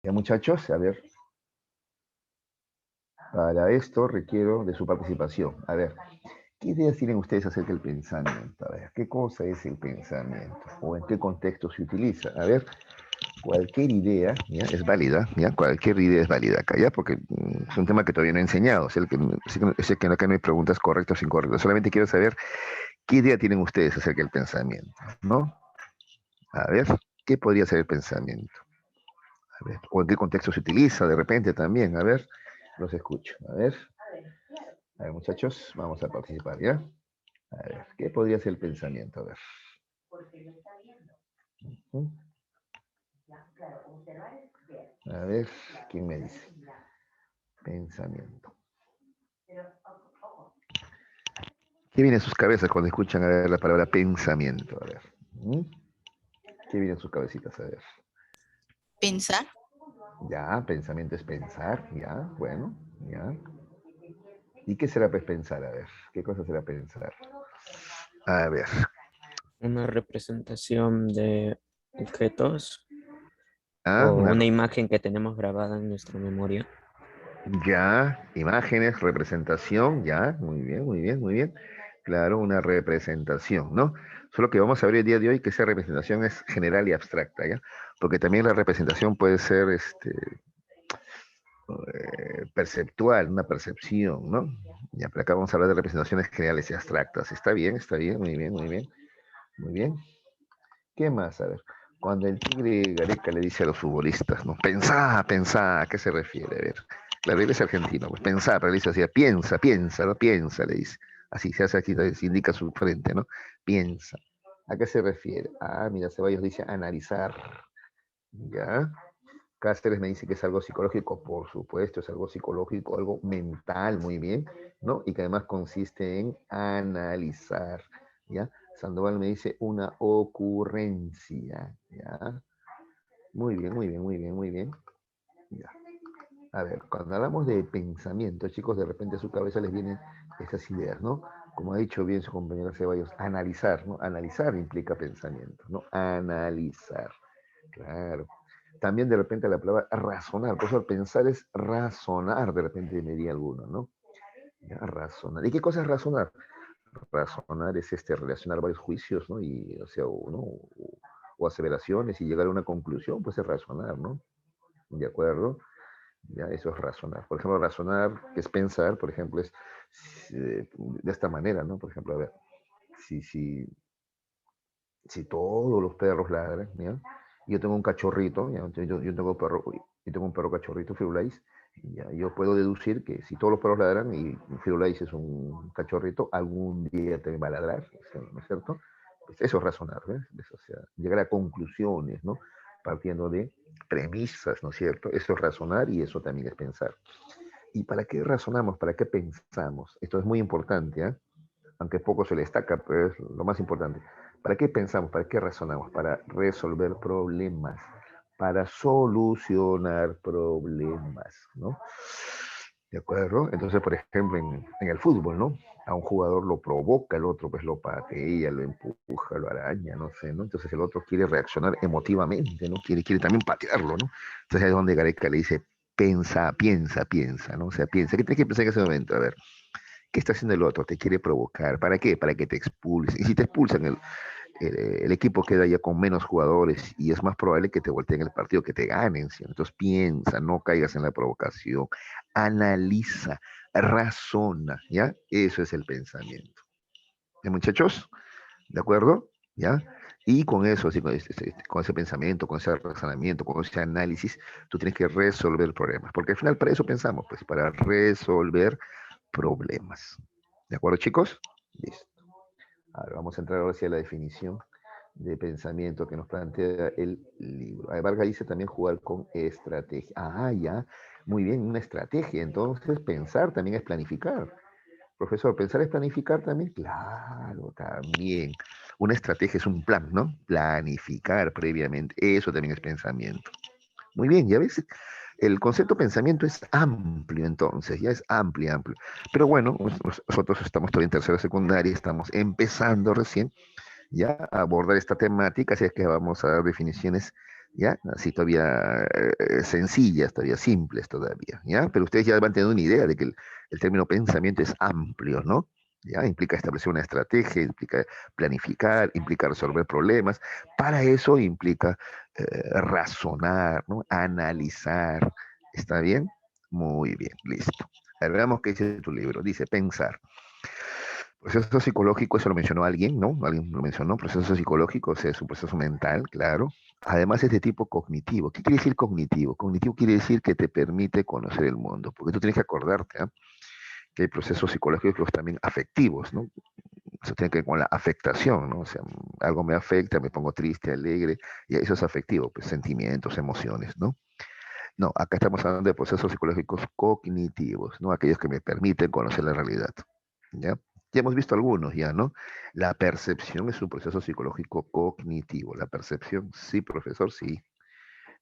Ya, muchachos, a ver, para esto requiero de su participación. A ver, ¿qué ideas tienen ustedes acerca del pensamiento? A ver, ¿qué cosa es el pensamiento? ¿O en qué contexto se utiliza? A ver, cualquier idea ¿ya? Es válida, ¿ya? Cualquier idea es válida acá, ¿ya? Porque es un tema que todavía no he enseñado. Sé que acá no hay preguntas correctas o incorrectas. Solamente quiero saber qué idea tienen ustedes acerca del pensamiento, ¿no? A ver, ¿qué podría ser el pensamiento? A ver, o en qué contexto se utiliza de repente también. A ver, los escucho. A ver, muchachos, vamos a participar, ¿ya? A ver, ¿qué podría ser el pensamiento? A ver. ¿Mm? A ver, ¿quién me dice? Pensamiento. ¿Qué viene en sus cabezas cuando escuchan a ver, la palabra pensamiento? A ver. ¿Mm? ¿Qué viene en sus cabecitas? A ver. Pensar, Ya, pensamiento es pensar, ya, bueno, ya. ¿Y qué será pues pensar? A ver, ¿qué cosa será pensar? A ver, una representación de objetos ah, o una, una imagen que tenemos grabada en nuestra memoria. ya, imágenes, representación, ya, muy bien, muy bien, muy bien. Claro, una representación, ¿no? Solo que vamos a ver el día de hoy que esa representación es general y abstracta, ¿ya? Porque también la representación puede ser perceptual, una percepción, ¿no? Ya, pero acá vamos a hablar de representaciones generales y abstractas. Está bien, muy bien, muy bien, muy bien. ¿Qué más? A ver, cuando el tigre Gareca le dice a los futbolistas, ¿no? Pensá, pensá, ¿a qué se refiere? A ver, claro, él es argentino, pues pensá, pero le dice así, piensa, piensa, no piensa, le dice. Así se hace aquí, se indica su frente, ¿no? Piensa. ¿A qué se refiere? Ah, mira, Ceballos dice analizar, ¿ya? Cáceres me dice que es algo psicológico, por supuesto, es algo psicológico, algo mental, muy bien, ¿no? Y que además consiste en analizar, ¿ya? Sandoval me dice una ocurrencia, ¿ya? Muy bien, muy bien, muy bien, muy bien. Ya. A ver, cuando hablamos de pensamiento, chicos, de repente a su cabeza les vienen estas ideas, ¿no? Como ha dicho bien su compañero Ceballos, analizar, ¿no? Analizar implica pensamiento, ¿no? Analizar, claro. También de repente la palabra razonar, por eso pensar es razonar, de repente me diría alguno, ¿no? Ya, razonar. ¿Y qué cosa es razonar? Razonar es relacionar varios juicios, ¿no? Y, o sea, o aseveraciones y llegar a una conclusión, pues es razonar, ¿no? ¿De acuerdo? Ya, eso es razonar. Por ejemplo, razonar, que es pensar, por ejemplo, es de esta manera, ¿no? Por ejemplo, a ver, si, si, si todos los perros ladran, ¿ya? Yo tengo un cachorrito, ¿ya? Yo tengo, yo tengo un perro cachorrito, Firulais, ya, yo puedo deducir que si todos los perros ladran y Firulais es un cachorrito, algún día te va a ladrar, ¿no es cierto? Pues eso es razonar, ¿ves? O sea, llegar a conclusiones, ¿no? Partiendo de premisas, ¿no es cierto? Eso es razonar y eso también es pensar. ¿Y para qué razonamos? ¿Para qué pensamos? Esto es muy importante, ¿eh? Aunque poco se le destaca, pero es lo más importante. ¿Para qué pensamos? ¿Para qué razonamos? Para resolver problemas, para solucionar problemas, ¿no? ¿De acuerdo? Entonces, por ejemplo, en el fútbol, ¿no? A un jugador lo provoca, el otro pues lo patea, lo empuja, lo araña, no sé, ¿no? Entonces el otro quiere reaccionar emotivamente, ¿no? Quiere también patearlo, ¿no? Entonces es donde Gareca le dice, piensa, piensa, piensa, ¿no? O sea, piensa, ¿qué tienes que pensar en ese momento? A ver, ¿qué está haciendo el otro? Te quiere provocar. ¿Para qué? Para que te expulsen. Y si te expulsan, el equipo queda ya con menos jugadores y es más probable que te volteen el partido, que te ganen. ¿Sí? Entonces piensa, no caigas en la provocación, analiza, razona, ¿ya? Eso es el pensamiento. ¿Ya, muchachos? ¿De acuerdo? ¿Ya? Y con eso, así, con ese pensamiento, con ese razonamiento, con ese análisis, tú tienes que resolver problemas. Porque al final para eso pensamos, pues para resolver problemas. ¿De acuerdo, chicos? Listo. Ahora vamos a entrar ahora hacia la definición de pensamiento que nos plantea el libro. Vargas dice también jugar con estrategia. Ah, ya. Muy bien, una estrategia. Entonces, pensar también es planificar. Profesor, ¿pensar es planificar también? Claro, también. Una estrategia es un plan, ¿no? Planificar previamente. Eso también es pensamiento. Muy bien, ya ves, el concepto pensamiento es amplio entonces, ya es amplio, amplio. Pero bueno, nosotros estamos todavía en tercera secundaria, estamos empezando recién ya a abordar esta temática, así es que vamos a dar definiciones ¿ya? Así todavía sencillas, todavía simples todavía, ¿ya? Pero ustedes ya van teniendo una idea de que el término pensamiento es amplio, ¿no? ¿Ya? Implica establecer una estrategia, implica planificar, implica resolver problemas. Para eso implica razonar, ¿no? Analizar. ¿Está bien? Muy bien, listo. A ver, veamos qué dice tu libro. Dice pensar. Proceso psicológico, eso lo mencionó alguien, ¿no? Alguien lo mencionó, proceso psicológico, o sea, es un proceso mental, claro. Además es de tipo cognitivo. ¿Qué quiere decir cognitivo? Cognitivo quiere decir que te permite conocer el mundo, porque tú tienes que acordarte, ¿ah? Que hay procesos psicológicos también afectivos, ¿no? Eso tiene que ver con la afectación, ¿no? O sea, algo me afecta, me pongo triste, alegre, y eso es afectivo, pues sentimientos, emociones, ¿no? No, acá estamos hablando de procesos psicológicos cognitivos, ¿no? Aquellos que me permiten conocer la realidad, ¿ya? Ya hemos visto algunos ya, ¿no? La percepción es un proceso psicológico cognitivo. La percepción, sí, profesor, sí.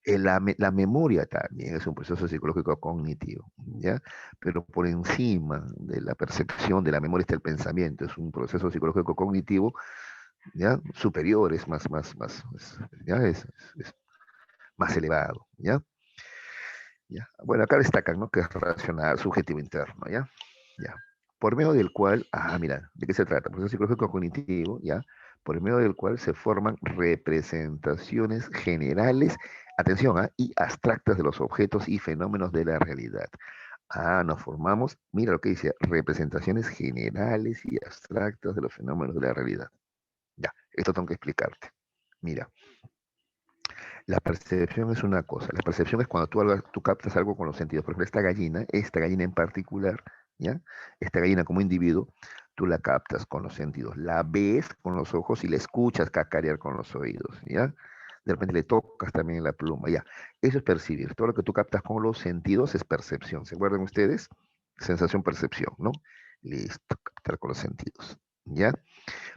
La memoria también es un proceso psicológico cognitivo, ¿ya? Pero por encima de la percepción, de la memoria está el pensamiento. Es un proceso psicológico cognitivo, ¿ya? Superior, es ¿ya? Es más elevado, ¿ya? ¿Ya? Bueno, acá destacan, ¿no? Que es racional, subjetivo interno, ¿ya? Ya. Por medio del cual, mira, ¿de qué se trata? Proceso psicológico cognitivo, ¿ya? Por medio del cual se forman representaciones generales, atención, y abstractas de los objetos y fenómenos de la realidad. Nos formamos, mira lo que dice, representaciones generales y abstractas de los fenómenos de la realidad. Ya, esto tengo que explicarte. Mira, la percepción es una cosa. La percepción es cuando tú captas algo con los sentidos. Por ejemplo, esta gallina en particular, ¿ya? Esta gallina como individuo, tú la captas con los sentidos. La ves con los ojos y la escuchas cacarear con los oídos, ¿ya? De repente le tocas también la pluma, ¿ya? Eso es percibir. Todo lo que tú captas con los sentidos es percepción. ¿Se acuerdan ustedes? Sensación, percepción, ¿no? Listo, captar con los sentidos, ¿ya?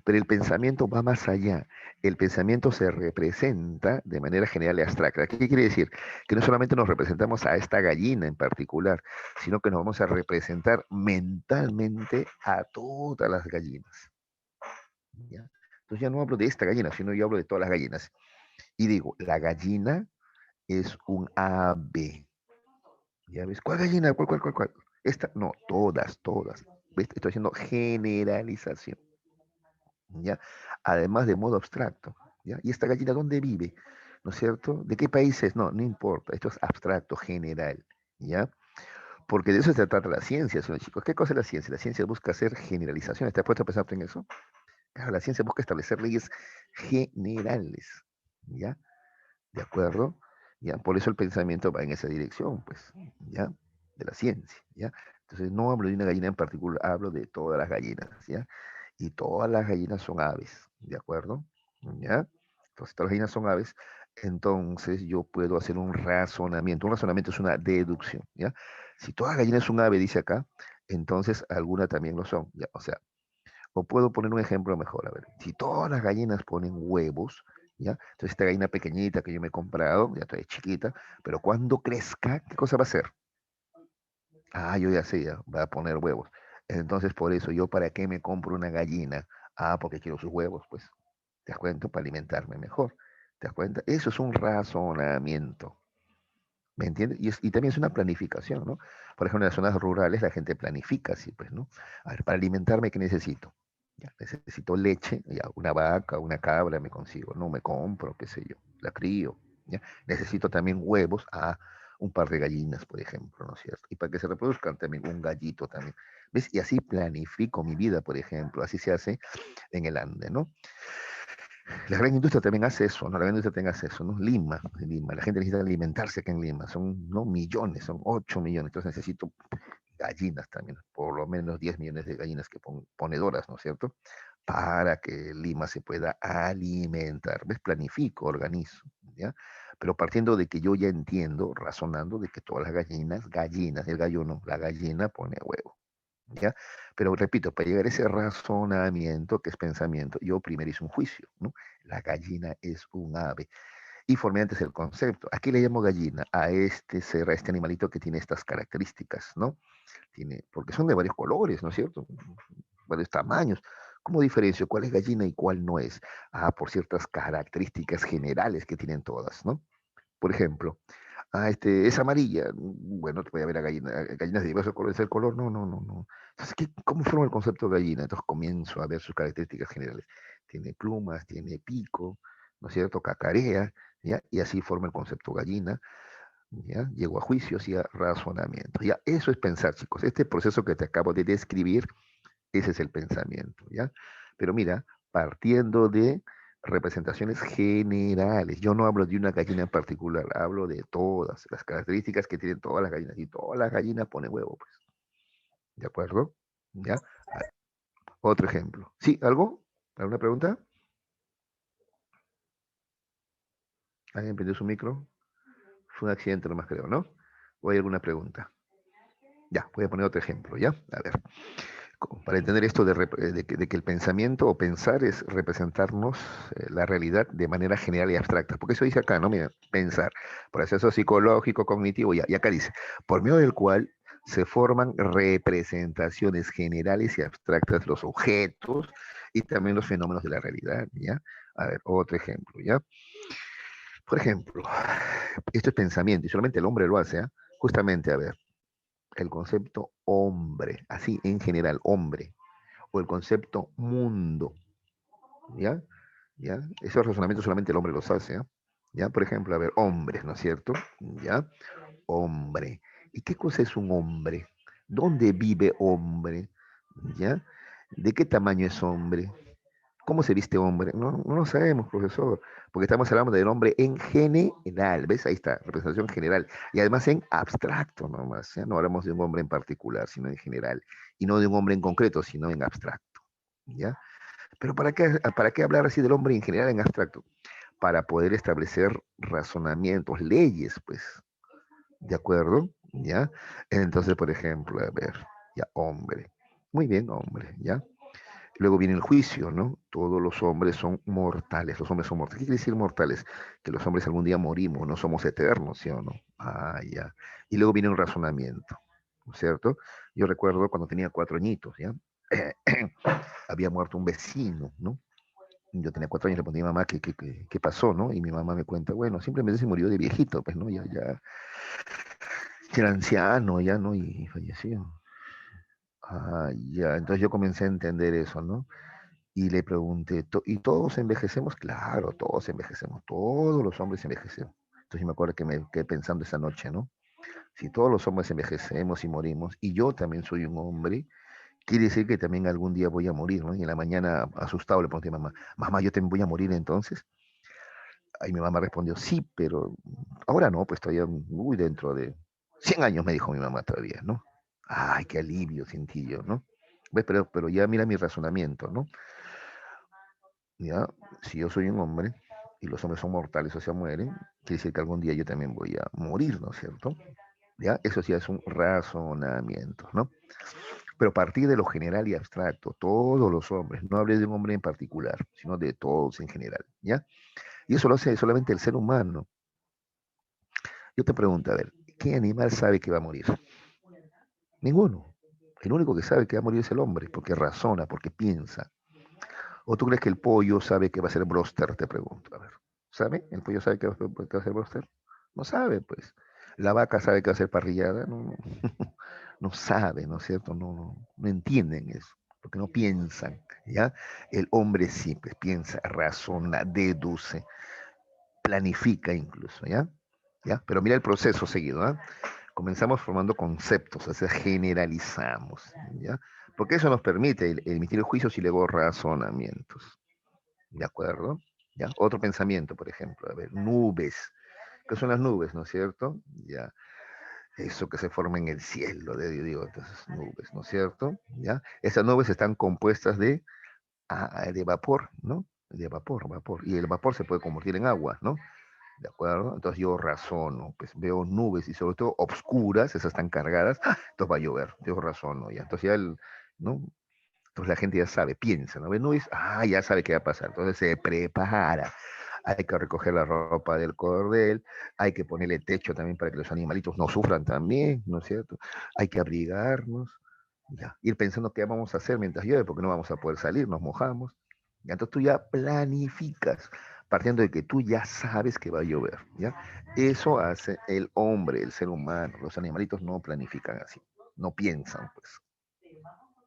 Pero el pensamiento va más allá. El pensamiento se representa de manera general y abstracta. ¿Qué quiere decir? Que no solamente nos representamos a esta gallina en particular, sino que nos vamos a representar mentalmente a todas las gallinas, ¿ya? Entonces ya no hablo de esta gallina, sino yo hablo de todas las gallinas. Y digo, la gallina es un ave. ¿Ya ves? ¿Cuál gallina? ¿Cuál? Esta, no, todas. ¿Ves? Estoy haciendo generalización. ¿Ya? Además de modo abstracto, ¿ya? ¿Y esta gallina dónde vive? ¿No es cierto? ¿De qué país es? No, no importa, esto es abstracto, general, ¿ya? Porque de eso se trata la ciencia, señores chicos. ¿Qué cosa es la ciencia? La ciencia busca hacer generalizaciones. ¿Te has puesto a pensar en eso? Claro, la ciencia busca establecer leyes generales, ¿ya? ¿De acuerdo? ¿Ya? Por eso el pensamiento va en esa dirección, pues, ¿ya? De la ciencia, ¿ya? Entonces no hablo de una gallina en particular, hablo de todas las gallinas, ¿ya? Y todas las gallinas son aves, ¿de acuerdo? ¿Ya? Entonces todas las gallinas son aves, entonces yo puedo hacer un razonamiento. Un razonamiento es una deducción, ¿ya? Si todas las gallinas son ave, dice acá, entonces algunas también lo son, ¿ya? O sea, o puedo poner un ejemplo mejor, a ver, si todas las gallinas ponen huevos, ¿ya? Entonces esta gallina pequeñita que yo me he comprado, ya todavía chiquita, pero cuando crezca, ¿qué cosa va a hacer? Yo ya sé, ya, va a poner huevos. Entonces por eso, ¿yo para qué me compro una gallina? Porque quiero sus huevos, pues. ¿Te das cuenta? Para alimentarme mejor. ¿Te das cuenta? Eso es un razonamiento. ¿Me entiendes? Y también es una planificación, ¿no? Por ejemplo, en las zonas rurales la gente planifica así, pues, ¿no? A ver, para alimentarme, ¿qué necesito? Ya, necesito leche, ya, una vaca, una cabra me consigo, no me compro, qué sé yo, la crío, ¿ya? Necesito también huevos, un par de gallinas, por ejemplo, ¿no es cierto? Y para que se reproduzcan también un gallito también, ¿ves? Y así planifico mi vida, por ejemplo, así se hace en el Ande, ¿no? La gran industria también hace eso, ¿no? La gran industria también hace eso, ¿no? Lima, la gente necesita alimentarse acá en Lima, son, no millones, son 8 millones, entonces necesito gallinas también, por lo menos 10 millones de gallinas que ponedoras, ¿no es cierto? Para que Lima se pueda alimentar. ¿Ves? Planifico, organizo, ¿ya? Pero partiendo de que yo ya entiendo, razonando de que todas las gallinas, el gallo no, la gallina pone huevo, ¿ya? Pero repito, para llegar a ese razonamiento, que es pensamiento, yo primero hice un juicio, ¿no? La gallina es un ave. Y formé antes el concepto. Aquí le llamo gallina a este ser, a este animalito que tiene estas características, ¿no? Porque son de varios colores, ¿no es cierto? Varios tamaños. ¿Cómo diferencio cuál es gallina y cuál no es? Por ciertas características generales que tienen todas, ¿no? Por ejemplo, es amarilla. Bueno, puede haber gallinas de diversos colores. ¿El color? No, no, no, no. Entonces, ¿cómo forma el concepto de gallina? Entonces comienzo a ver sus características generales. Tiene plumas, tiene pico, ¿no es cierto? Cacarea, ¿ya? Y así forma el concepto gallina, ¿ya? Llego a juicios y a razonamiento, ¿ya? Eso es pensar, chicos. Este proceso que te acabo de describir, ese es el pensamiento, ¿ya? Pero mira, partiendo de representaciones generales. Yo no hablo de una gallina en particular, hablo de todas las características que tienen todas las gallinas. Y todas las gallinas ponen huevo, pues. ¿De acuerdo? ¿Ya? Otro ejemplo. ¿Sí? ¿Algo? ¿Alguna pregunta? ¿Alguien prendió su micro? Fue un accidente nomás, creo, ¿no? ¿O hay alguna pregunta? Ya, voy a poner otro ejemplo, ¿ya? A ver. Para entender esto de que el pensamiento o pensar es representarnos la realidad de manera general y abstracta. Porque eso dice acá, ¿no? Mira, pensar, proceso psicológico, cognitivo, y acá dice, por medio del cual se forman representaciones generales y abstractas de los objetos y también los fenómenos de la realidad, ¿ya? A ver, otro ejemplo, ¿ya? Por ejemplo, esto es pensamiento y solamente el hombre lo hace, ¿ah? Justamente, a ver, el concepto hombre, así en general, hombre o el concepto mundo, ¿ya? ¿Ya? Esos razonamientos solamente el hombre los hace, ¿ya? ¿Ya? Por ejemplo, a ver, hombres, ¿no es cierto? ¿Ya? Hombre. ¿Y qué cosa es un hombre? ¿Dónde vive hombre? ¿Ya? ¿De qué tamaño es hombre? ¿Cómo se viste hombre? No, no lo sabemos, profesor, porque estamos hablando del hombre en general, ¿ves? Ahí está, representación general, y además en abstracto nomás, ¿ya? No hablamos de un hombre en particular, sino en general, y no de un hombre en concreto, sino en abstracto, ¿ya? Pero para qué hablar así del hombre en general en abstracto? Para poder establecer razonamientos, leyes, pues, ¿de acuerdo? ¿Ya? Entonces, por ejemplo, a ver, ya, hombre. Muy bien, hombre, ¿ya? Luego viene el juicio, ¿no? Todos los hombres son mortales, los hombres son mortales. ¿Qué quiere decir mortales? Que los hombres algún día morimos, no somos eternos, ¿sí o no? Ah, ya. Y luego viene un razonamiento, ¿no es cierto? Yo recuerdo cuando tenía 4 añitos, ¿ya? Había muerto un vecino, ¿no? Yo tenía 4 años, le pregunté a mi mamá qué pasó, ¿no? Y mi mamá me cuenta, bueno, simplemente se murió de viejito, pues, ¿no? Ya era anciano, ya, ¿no? Y falleció. Ah, ya, entonces yo comencé a entender eso, ¿no? Y le pregunté, ¿y todos envejecemos? Claro, todos envejecemos, todos los hombres envejecemos. Entonces yo me acuerdo que me quedé pensando esa noche, ¿no? Si todos los hombres envejecemos y morimos, y yo también soy un hombre, quiere decir que también algún día voy a morir, ¿no? Y en la mañana, asustado, le pregunté a mamá, mamá, ¿yo también voy a morir entonces? Ahí mi mamá respondió, sí, pero ahora no, pues todavía, uy, dentro de 100 años, me dijo mi mamá todavía, ¿no? Ay, qué alivio sentí yo, ¿no? ¿Ves? Pero ya mira mi razonamiento, ¿no? Ya, si yo soy un hombre y los hombres son mortales o se mueren, quiere decir que algún día yo también voy a morir, ¿no es cierto? Ya, eso sí es un razonamiento, ¿no? Pero a partir de lo general y abstracto, todos los hombres, no hablé de un hombre en particular, sino de todos en general, ¿ya? Y eso lo hace solamente el ser humano. Yo te pregunto, a ver, ¿qué animal sabe que va a morir? Ninguno. El único que sabe que va a morir es el hombre, porque razona, porque piensa. ¿O tú crees que el pollo sabe que va a ser broster? Te pregunto. A ver, ¿sabe? ¿El pollo sabe que va a ser broster? No sabe, pues. ¿La vaca sabe que va a ser parrillada? No, no, no sabe, ¿no es cierto? No entienden eso, porque no piensan, ¿ya? El hombre sí, pues piensa, razona, deduce, planifica incluso, ¿ya? ¿Ya? Pero mira el proceso seguido, ¿ah? Comenzamos formando conceptos, o sea, generalizamos, ¿ya? Porque eso nos permite emitir juicios y luego razonamientos. ¿De acuerdo? ¿Ya? Otro pensamiento, por ejemplo, a ver, nubes. ¿Qué son las nubes, no es cierto? Ya, eso que se forma en el cielo, digo, entonces nubes, ¿no es cierto? ¿Ya? Esas nubes están compuestas de vapor, ¿no? De vapor, vapor. Y el vapor se puede convertir en agua, ¿no? ¿De acuerdo? Entonces yo razono, pues veo nubes y sobre todo obscuras, esas están cargadas, ¡ah! Entonces va a llover, yo razono ya. Entonces ya ¿no? Entonces la gente ya sabe, piensa, ¿no? Ve nubes, ya sabe qué va a pasar. Entonces se prepara. Hay que recoger la ropa del cordel, hay que ponerle techo también para que los animalitos no sufran también, ¿no es cierto? Hay que abrigarnos, ya. Ir pensando qué vamos a hacer mientras llueve, porque no vamos a poder salir, nos mojamos. Y entonces tú ya planificas. partiendo de que tú ya sabes que va a llover, ¿ya? Eso hace el hombre, el ser humano. Los animalitos no planifican así, no piensan, pues.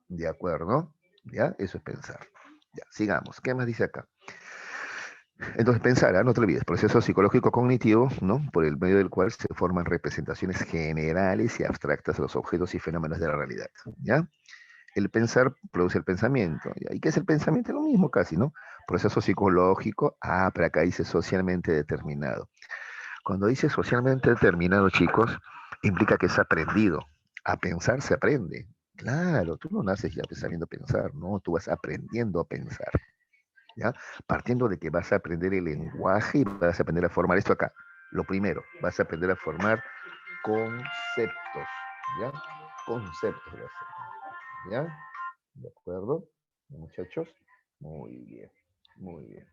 ¿De acuerdo? ¿Ya? Eso es pensar. Ya, sigamos. ¿Qué más dice acá? Entonces, pensar, ¿ah? No te olvides, proceso psicológico cognitivo, ¿no? Por el medio del cual se forman representaciones generales y abstractas de los objetos y fenómenos de la realidad, ¿ya? El pensar produce el pensamiento, ¿ya? ¿Y qué es el pensamiento? Lo mismo casi, ¿no? Proceso psicológico, pero acá dice socialmente determinado. Cuando dice socialmente determinado, chicos, implica que es aprendido. A pensar se aprende. Claro, tú no naces ya sabiendo pensar, ¿no? Tú vas aprendiendo a pensar. ¿Ya? Partiendo de que vas a aprender el lenguaje y vas a aprender a formar esto acá. Lo primero, vas a aprender a formar conceptos, ¿ya? Conceptos, ¿ya? ¿De acuerdo, muchachos? Muy bien, muy bien.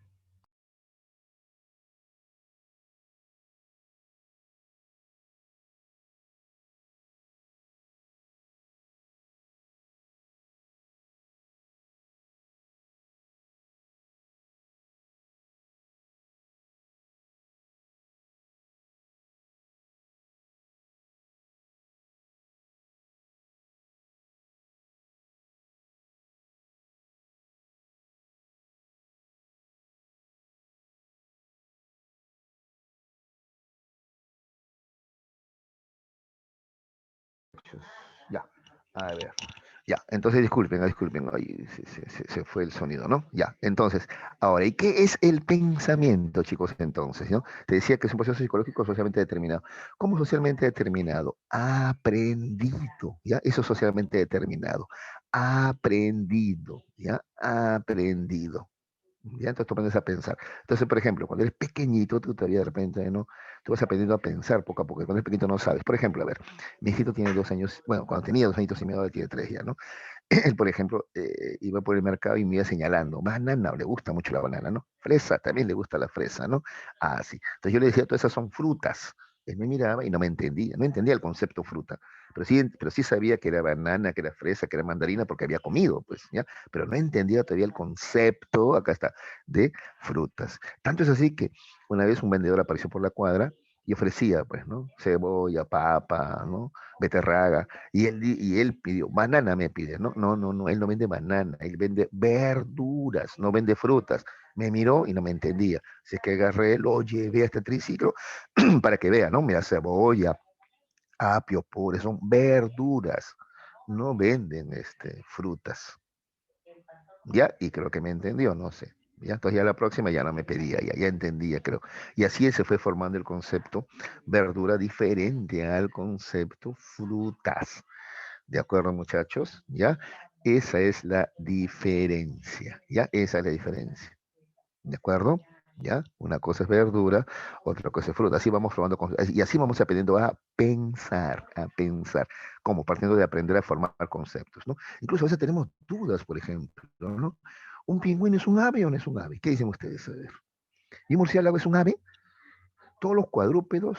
Ya, a ver. Ya, entonces disculpen, ahí se fue el sonido, ¿no? Ya, entonces, ahora, ¿y qué es el pensamiento, chicos, entonces, ¿no? Te decía que es un proceso psicológico socialmente determinado. ¿Cómo socialmente determinado? Aprendido, ¿ya? Eso es socialmente determinado. Aprendido, ¿ya? Aprendido. Ya, entonces tú aprendes a pensar. Entonces, por ejemplo, cuando eres pequeñito, tú todavía de repente, ¿no? Tú vas aprendiendo a pensar poco a poco. Cuando eres pequeñito no sabes. Por ejemplo, a ver, mi hijito tiene 2 años, bueno, cuando tenía 2 añitos y medio, ahora tiene 3 ya, ¿no? Él, por ejemplo, iba por el mercado y me iba señalando, banana, le gusta mucho la banana, ¿no? Fresa, también le gusta la fresa, ¿no? Ah, sí. Entonces yo le decía, todas esas son frutas. Él me miraba y no entendía el concepto fruta, pero sí sabía que era banana, que era fresa, que era mandarina, porque había comido, pues, ¿ya? Pero no entendía todavía el concepto, acá está, de frutas. Tanto es así que una vez un vendedor apareció por la cuadra y ofrecía, pues, ¿no? Cebolla, papa, ¿no? Beterraga, y él pidió, banana me pide, no, no, no, no, él no vende banana, él vende verduras, no vende frutas. Me miró y no me entendía. Así que agarré, lo llevé a este triciclo para que vea, ¿no? Mira, cebolla, apio, pobre, son verduras, no venden frutas. ¿Ya? Y creo que me entendió, no sé. Ya, entonces ya la próxima ya no me pedía, ya entendía, creo. Y así se fue formando el concepto verdura diferente al concepto frutas. ¿De acuerdo, muchachos? ¿Ya? Esa es la diferencia, ¿ya? Esa es la diferencia. ¿De acuerdo? ¿Ya? Una cosa es verdura, otra cosa es fruta. Así vamos probando y así vamos aprendiendo a pensar, a pensar, como partiendo de aprender a formar conceptos, ¿no? Incluso a veces tenemos dudas, por ejemplo, ¿no? ¿Un pingüino es un ave o no es un ave? ¿Qué dicen ustedes? A ver. ¿Y un murciélago es un ave? Todos los cuadrúpedos,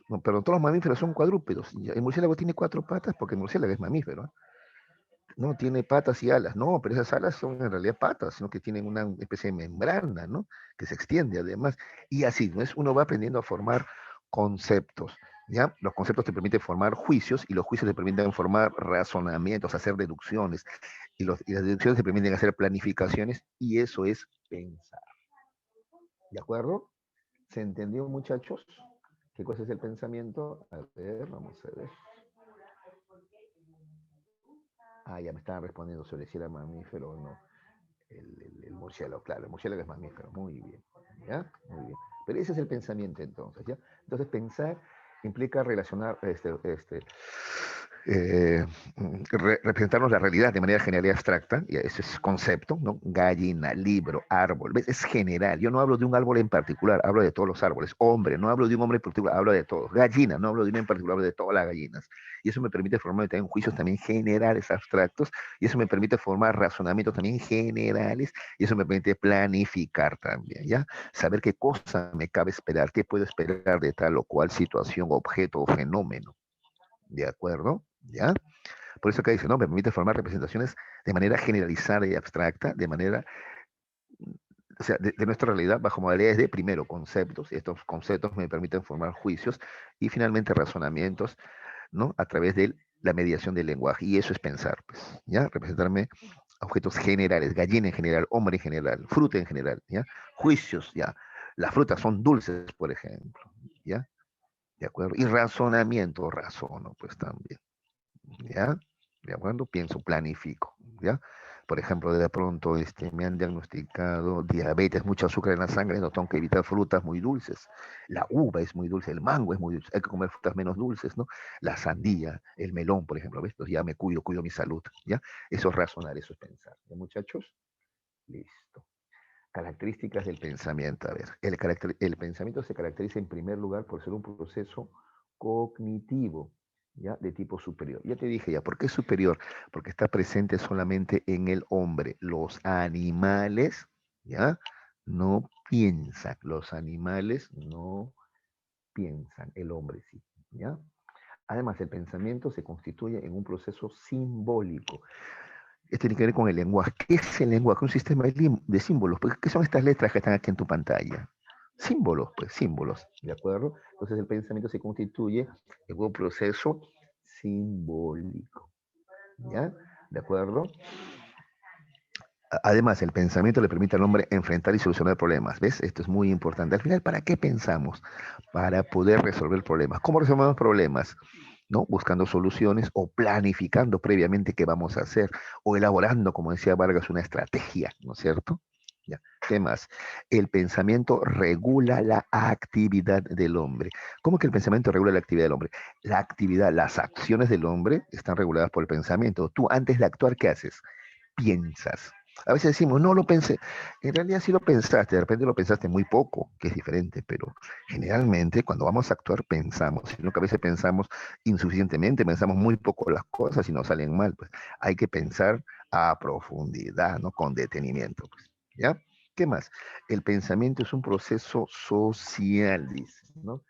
no, perdón, todos los mamíferos son cuadrúpedos. El murciélago tiene 4 patas porque el murciélago es mamífero, ¿eh? No tiene patas y alas, no, pero esas alas son en realidad patas, sino que tienen una especie de membrana, ¿no? Que se extiende además. Y así, ¿no? Uno va aprendiendo a formar conceptos, ¿ya? Los conceptos te permiten formar juicios y los juicios te permiten formar razonamientos, hacer deducciones. Y las deducciones te permiten hacer planificaciones y eso es pensar. ¿De acuerdo? ¿Se entendió, muchachos? ¿Qué cosa es el pensamiento? A ver, vamos a ver. Ah, ya me estaban respondiendo sobre si era mamífero o no. El murciélago, claro, el murciélago es mamífero, muy bien, ¿ya? Muy bien. Pero ese es el pensamiento entonces, ¿ya? Entonces pensar implica relacionar, eh, representarnos la realidad de manera general y abstracta, y ese es concepto, ¿no? Gallina, libro, árbol, ¿ves? Es general, yo no hablo de un árbol en particular, hablo de todos los árboles, hombre, no hablo de un hombre en particular, hablo de todos, gallina, no hablo de una en particular, hablo de todas las gallinas, y eso me permite formar también juicios también generales, abstractos, y eso me permite formar razonamientos también generales, y eso me permite planificar también, ¿ya? Saber qué cosa me cabe esperar, qué puedo esperar de tal o cual situación, objeto o fenómeno, ¿de acuerdo? ¿Ya? Por eso que dice, ¿no? Me permite formar representaciones de manera generalizada y abstracta, de manera o sea, de nuestra realidad bajo modalidades de, primero, conceptos, y estos conceptos me permiten formar juicios, y finalmente razonamientos, ¿no? A través de la mediación del lenguaje, y eso es pensar, pues, ¿ya? Representarme objetos generales, gallina en general, hombre en general, fruta en general, ¿ya? Juicios, ¿ya? Las frutas son dulces, por ejemplo, ¿ya? ¿De acuerdo? Y razonamiento, razono, pues también, ¿ya? ¿De acuerdo? Pienso, planifico, ¿ya? Por ejemplo, de pronto me han diagnosticado diabetes, mucho azúcar en la sangre, no tengo que evitar frutas muy dulces. La uva es muy dulce, el mango es muy dulce, hay que comer frutas menos dulces, ¿no? La sandía, el melón, por ejemplo, ¿ves? Entonces ya me cuido mi salud, ¿ya? Eso es razonar, eso es pensar, ¿ya, muchachos? Listo. Características del pensamiento. A ver, el pensamiento se caracteriza en primer lugar por ser un proceso cognitivo, ¿ya? De tipo superior. Ya te dije ya, ¿por qué superior? Porque está presente solamente en el hombre. Los animales, ¿ya? No piensan. Los animales no piensan. El hombre sí, ¿ya? Además, el pensamiento se constituye en un proceso simbólico. Esto tiene que ver con el lenguaje. ¿Qué es el lenguaje? Un sistema de símbolos. Pues, ¿qué son estas letras que están aquí en tu pantalla? Símbolos, pues, símbolos, ¿de acuerdo? Entonces el pensamiento se constituye en un proceso simbólico, ¿ya? ¿De acuerdo? Además, el pensamiento le permite al hombre enfrentar y solucionar problemas. ¿Ves? Esto es muy importante. Al final, ¿para qué pensamos? Para poder resolver problemas. ¿Cómo resolvemos problemas? ¿No? Buscando soluciones o planificando previamente qué vamos a hacer o elaborando, como decía Vargas, una estrategia, ¿no es cierto? Ya. ¿Qué más? El pensamiento regula la actividad del hombre. ¿Cómo que el pensamiento regula la actividad del hombre? La actividad, las acciones del hombre están reguladas por el pensamiento. Tú antes de actuar, ¿qué haces? Piensas. A veces decimos, no lo pensé. En realidad sí lo pensaste, de repente lo pensaste muy poco, que es diferente, pero generalmente cuando vamos a actuar pensamos, sino que a veces pensamos insuficientemente, pensamos muy poco las cosas y nos salen mal. Pues hay que pensar a profundidad, ¿no? Con detenimiento. Pues, ¿ya? ¿Qué más? El pensamiento es un proceso social, dice, ¿no?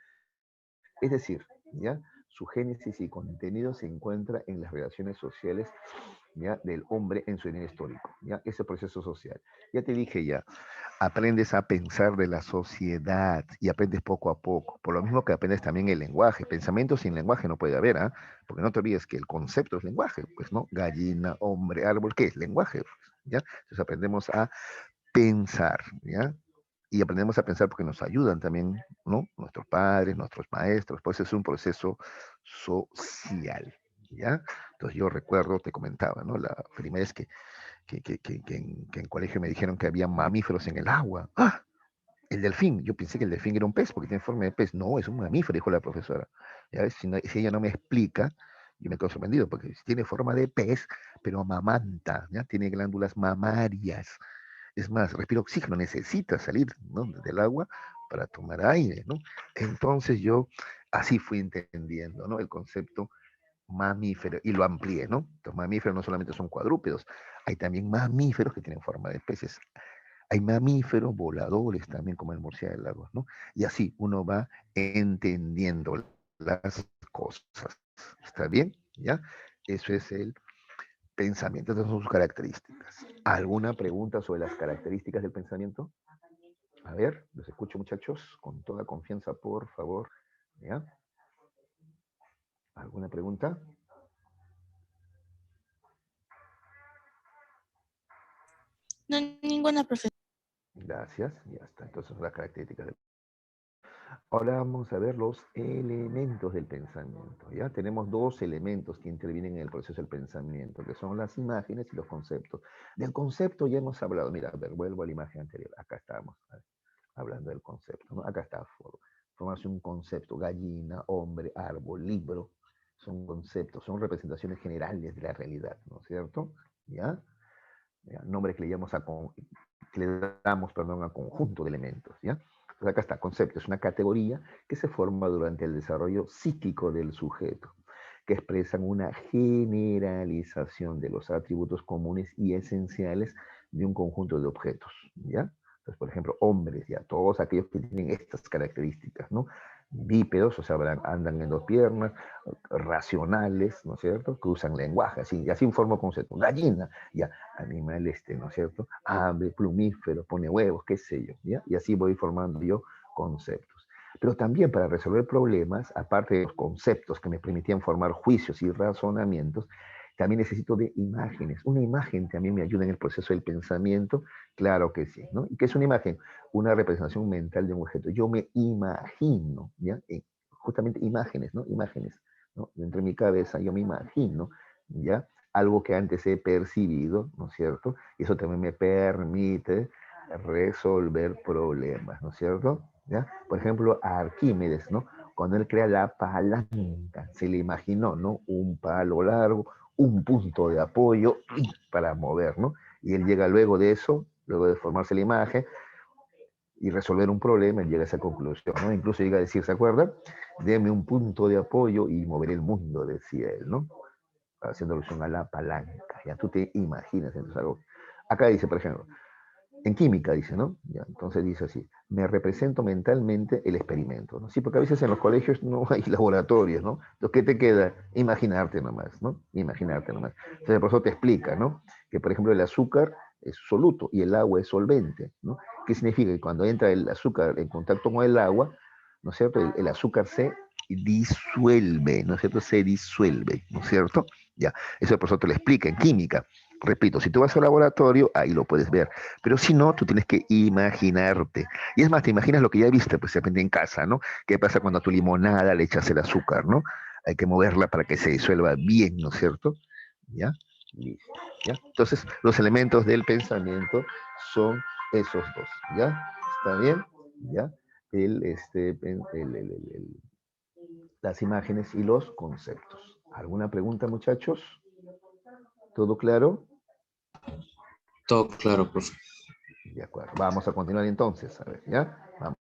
Es decir, ¿ya? Su génesis y contenido se encuentra en las relaciones sociales, ¿ya? Del hombre en su línea histórico, ¿ya? Ese proceso social. Ya te dije ya, aprendes a pensar de la sociedad y aprendes poco a poco. Por lo mismo que aprendes también el lenguaje. Pensamiento sin lenguaje no puede haber, ¿ah? Porque no te olvides que el concepto es lenguaje, pues, ¿no? Gallina, hombre, árbol, ¿qué es? Lenguaje, pues, ¿ya? Entonces aprendemos a pensar, ¿ya? Y aprendemos a pensar porque nos ayudan también, ¿no? Nuestros padres, nuestros maestros, pues es un proceso social, ¿ya? Entonces yo recuerdo, te comentaba, ¿no? La primera vez que en colegio me dijeron que había mamíferos en el agua. ¡Ah! El delfín. Yo pensé que el delfín era un pez porque tiene forma de pez. No, es un mamífero, dijo la profesora. ¿Ya ves? Si ella no me explica, yo me quedo sorprendido porque tiene forma de pez, pero amamanta, ¿ya? Tiene glándulas mamarias. Es más, respira oxígeno, necesita salir, ¿no? Del agua para tomar aire, ¿no? Entonces yo así fui entendiendo, ¿no? El concepto mamífero y lo amplié, ¿no? Los mamíferos no solamente son cuadrúpedos, hay también mamíferos que tienen forma de peces. Hay mamíferos voladores también, como el murciélago, ¿no? Y así uno va entendiendo las cosas. ¿Está bien? ¿Ya? Eso es el pensamiento, esas son sus características. ¿Alguna pregunta sobre las características del pensamiento? A ver, los escucho, muchachos, con toda confianza, por favor. ¿Ya? ¿Alguna pregunta? No, ninguna profesora. Gracias, ya está. Entonces, las características del... Ahora vamos a ver los elementos del pensamiento. Ya tenemos dos elementos que intervienen en el proceso del pensamiento, que son las imágenes y los conceptos. Del concepto ya hemos hablado. Mira, a ver, vuelvo a la imagen anterior. Acá estamos hablando del concepto, ¿no? Acá está, formarse un concepto, gallina, hombre, árbol, libro. Son conceptos, son representaciones generales de la realidad, ¿no es cierto? ¿Ya? Nombres que que le damos, perdón, a conjunto de elementos, ¿ya? Entonces acá está, concepto, es una categoría que se forma durante el desarrollo psíquico del sujeto, que expresan una generalización de los atributos comunes y esenciales de un conjunto de objetos, ¿ya? Entonces, por ejemplo, hombres, ya, todos aquellos que tienen estas características, ¿no? bípedos, o sea, andan en dos piernas, racionales, ¿no es cierto? Que usan lenguaje, así, y así formo concepto. Gallina, ya, animal ¿no es cierto? Ave, plumífero, pone huevos, qué sé yo, ¿ya? Y así voy formando yo conceptos. Pero también para resolver problemas, aparte de los conceptos que me permitían formar juicios y razonamientos, también necesito de imágenes. Una imagen también me ayuda en el proceso del pensamiento, claro que sí, ¿no? ¿Y qué es una imagen? Una representación mental de un objeto. Yo me imagino, ¿ya? Justamente imágenes, ¿no? Imágenes, ¿no? Dentro de mi cabeza yo me imagino, ¿ya? Algo que antes he percibido, ¿no es cierto? Y eso también me permite resolver problemas, ¿no es cierto? ¿Ya? Por ejemplo, a Arquímedes, ¿no? Cuando él crea la palanca, se le imaginó, ¿no? Un palo largo, un punto de apoyo para mover, ¿no? Y él llega luego de eso, luego de formarse la imagen, y resolver un problema, llega a esa conclusión, ¿no? Incluso llega a decir, ¿se acuerdan? Deme un punto de apoyo y moveré el mundo, decía él, ¿no? Haciendo alusión a la palanca, ya tú te imaginas, entonces algo. Acá dice, por ejemplo, en química dice, ¿no? Ya, entonces dice así, me represento mentalmente el experimento, ¿no? Sí, porque a veces en los colegios no hay laboratorios, ¿no? Entonces, ¿qué te queda? Imaginarte nomás, ¿no? Imaginarte nomás. Entonces, el profesor te explica, ¿no? Que, por ejemplo, el azúcar es soluto y el agua es solvente, ¿no? ¿Qué significa? Que cuando entra el azúcar en contacto con el agua, ¿no es cierto? El azúcar se disuelve, ¿no es cierto? Se disuelve, ¿no es cierto? Ya, eso el profesor te lo explica en química. Repito, si tú vas al laboratorio, ahí lo puedes ver. Pero si no, tú tienes que imaginarte. Y es más, te imaginas lo que ya viste, pues se aprende en casa, ¿no? ¿Qué pasa cuando a tu limonada le echas el azúcar, ¿no? Hay que moverla para que se disuelva bien, ¿no es cierto? ¿Ya? Listo. ¿Ya? Entonces, los elementos del pensamiento son esos dos, ¿ya? ¿Está bien? ¿Ya? Las imágenes y los conceptos. ¿Alguna pregunta, muchachos? ¿Todo claro? Todo claro, profe. De acuerdo. Vamos a continuar entonces. A ver, ¿ya? Vamos.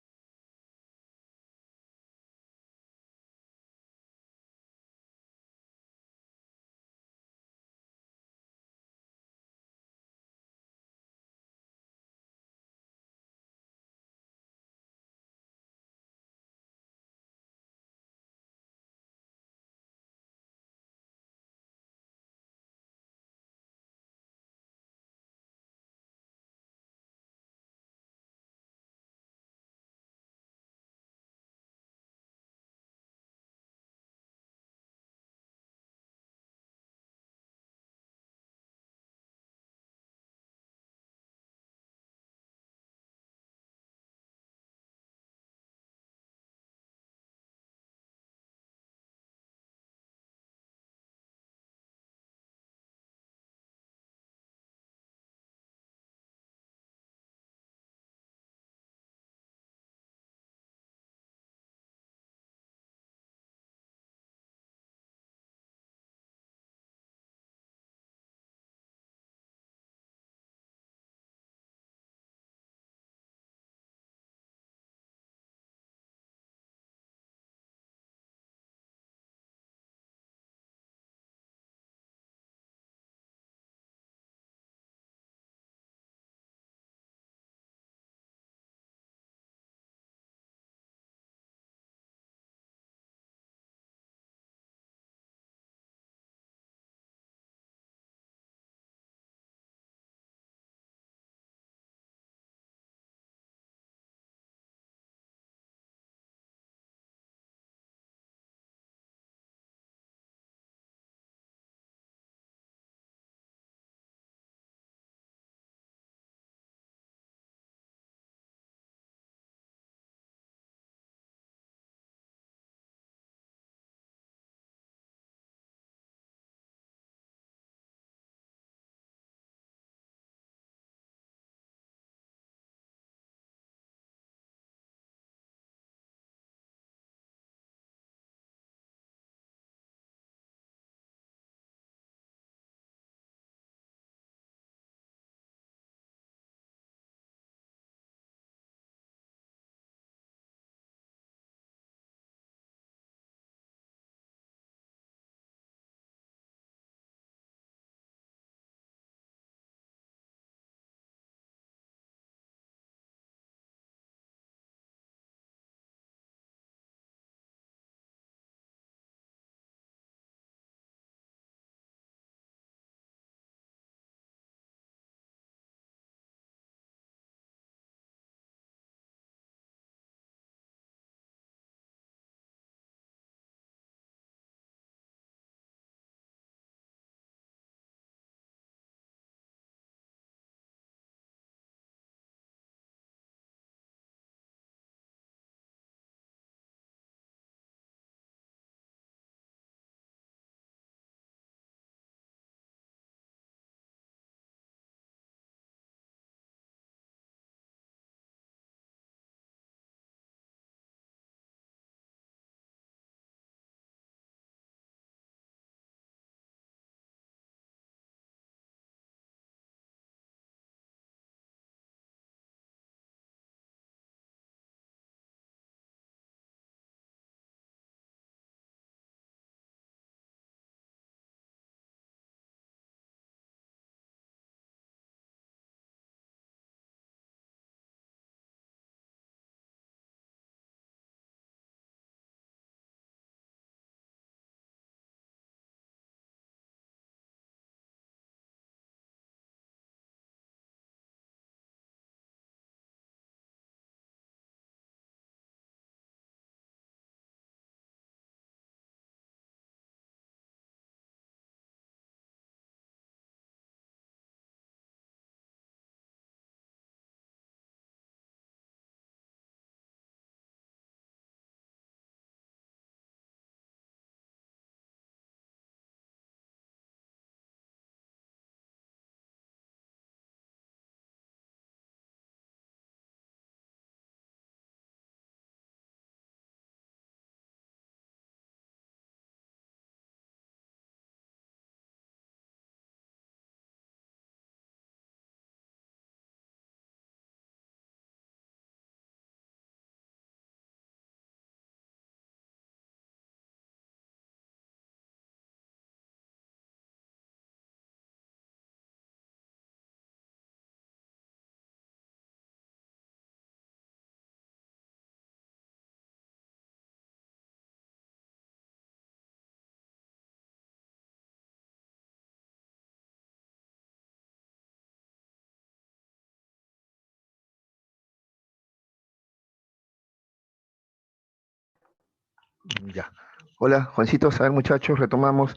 Ya. Hola, Juancitos, a ver muchachos, retomamos.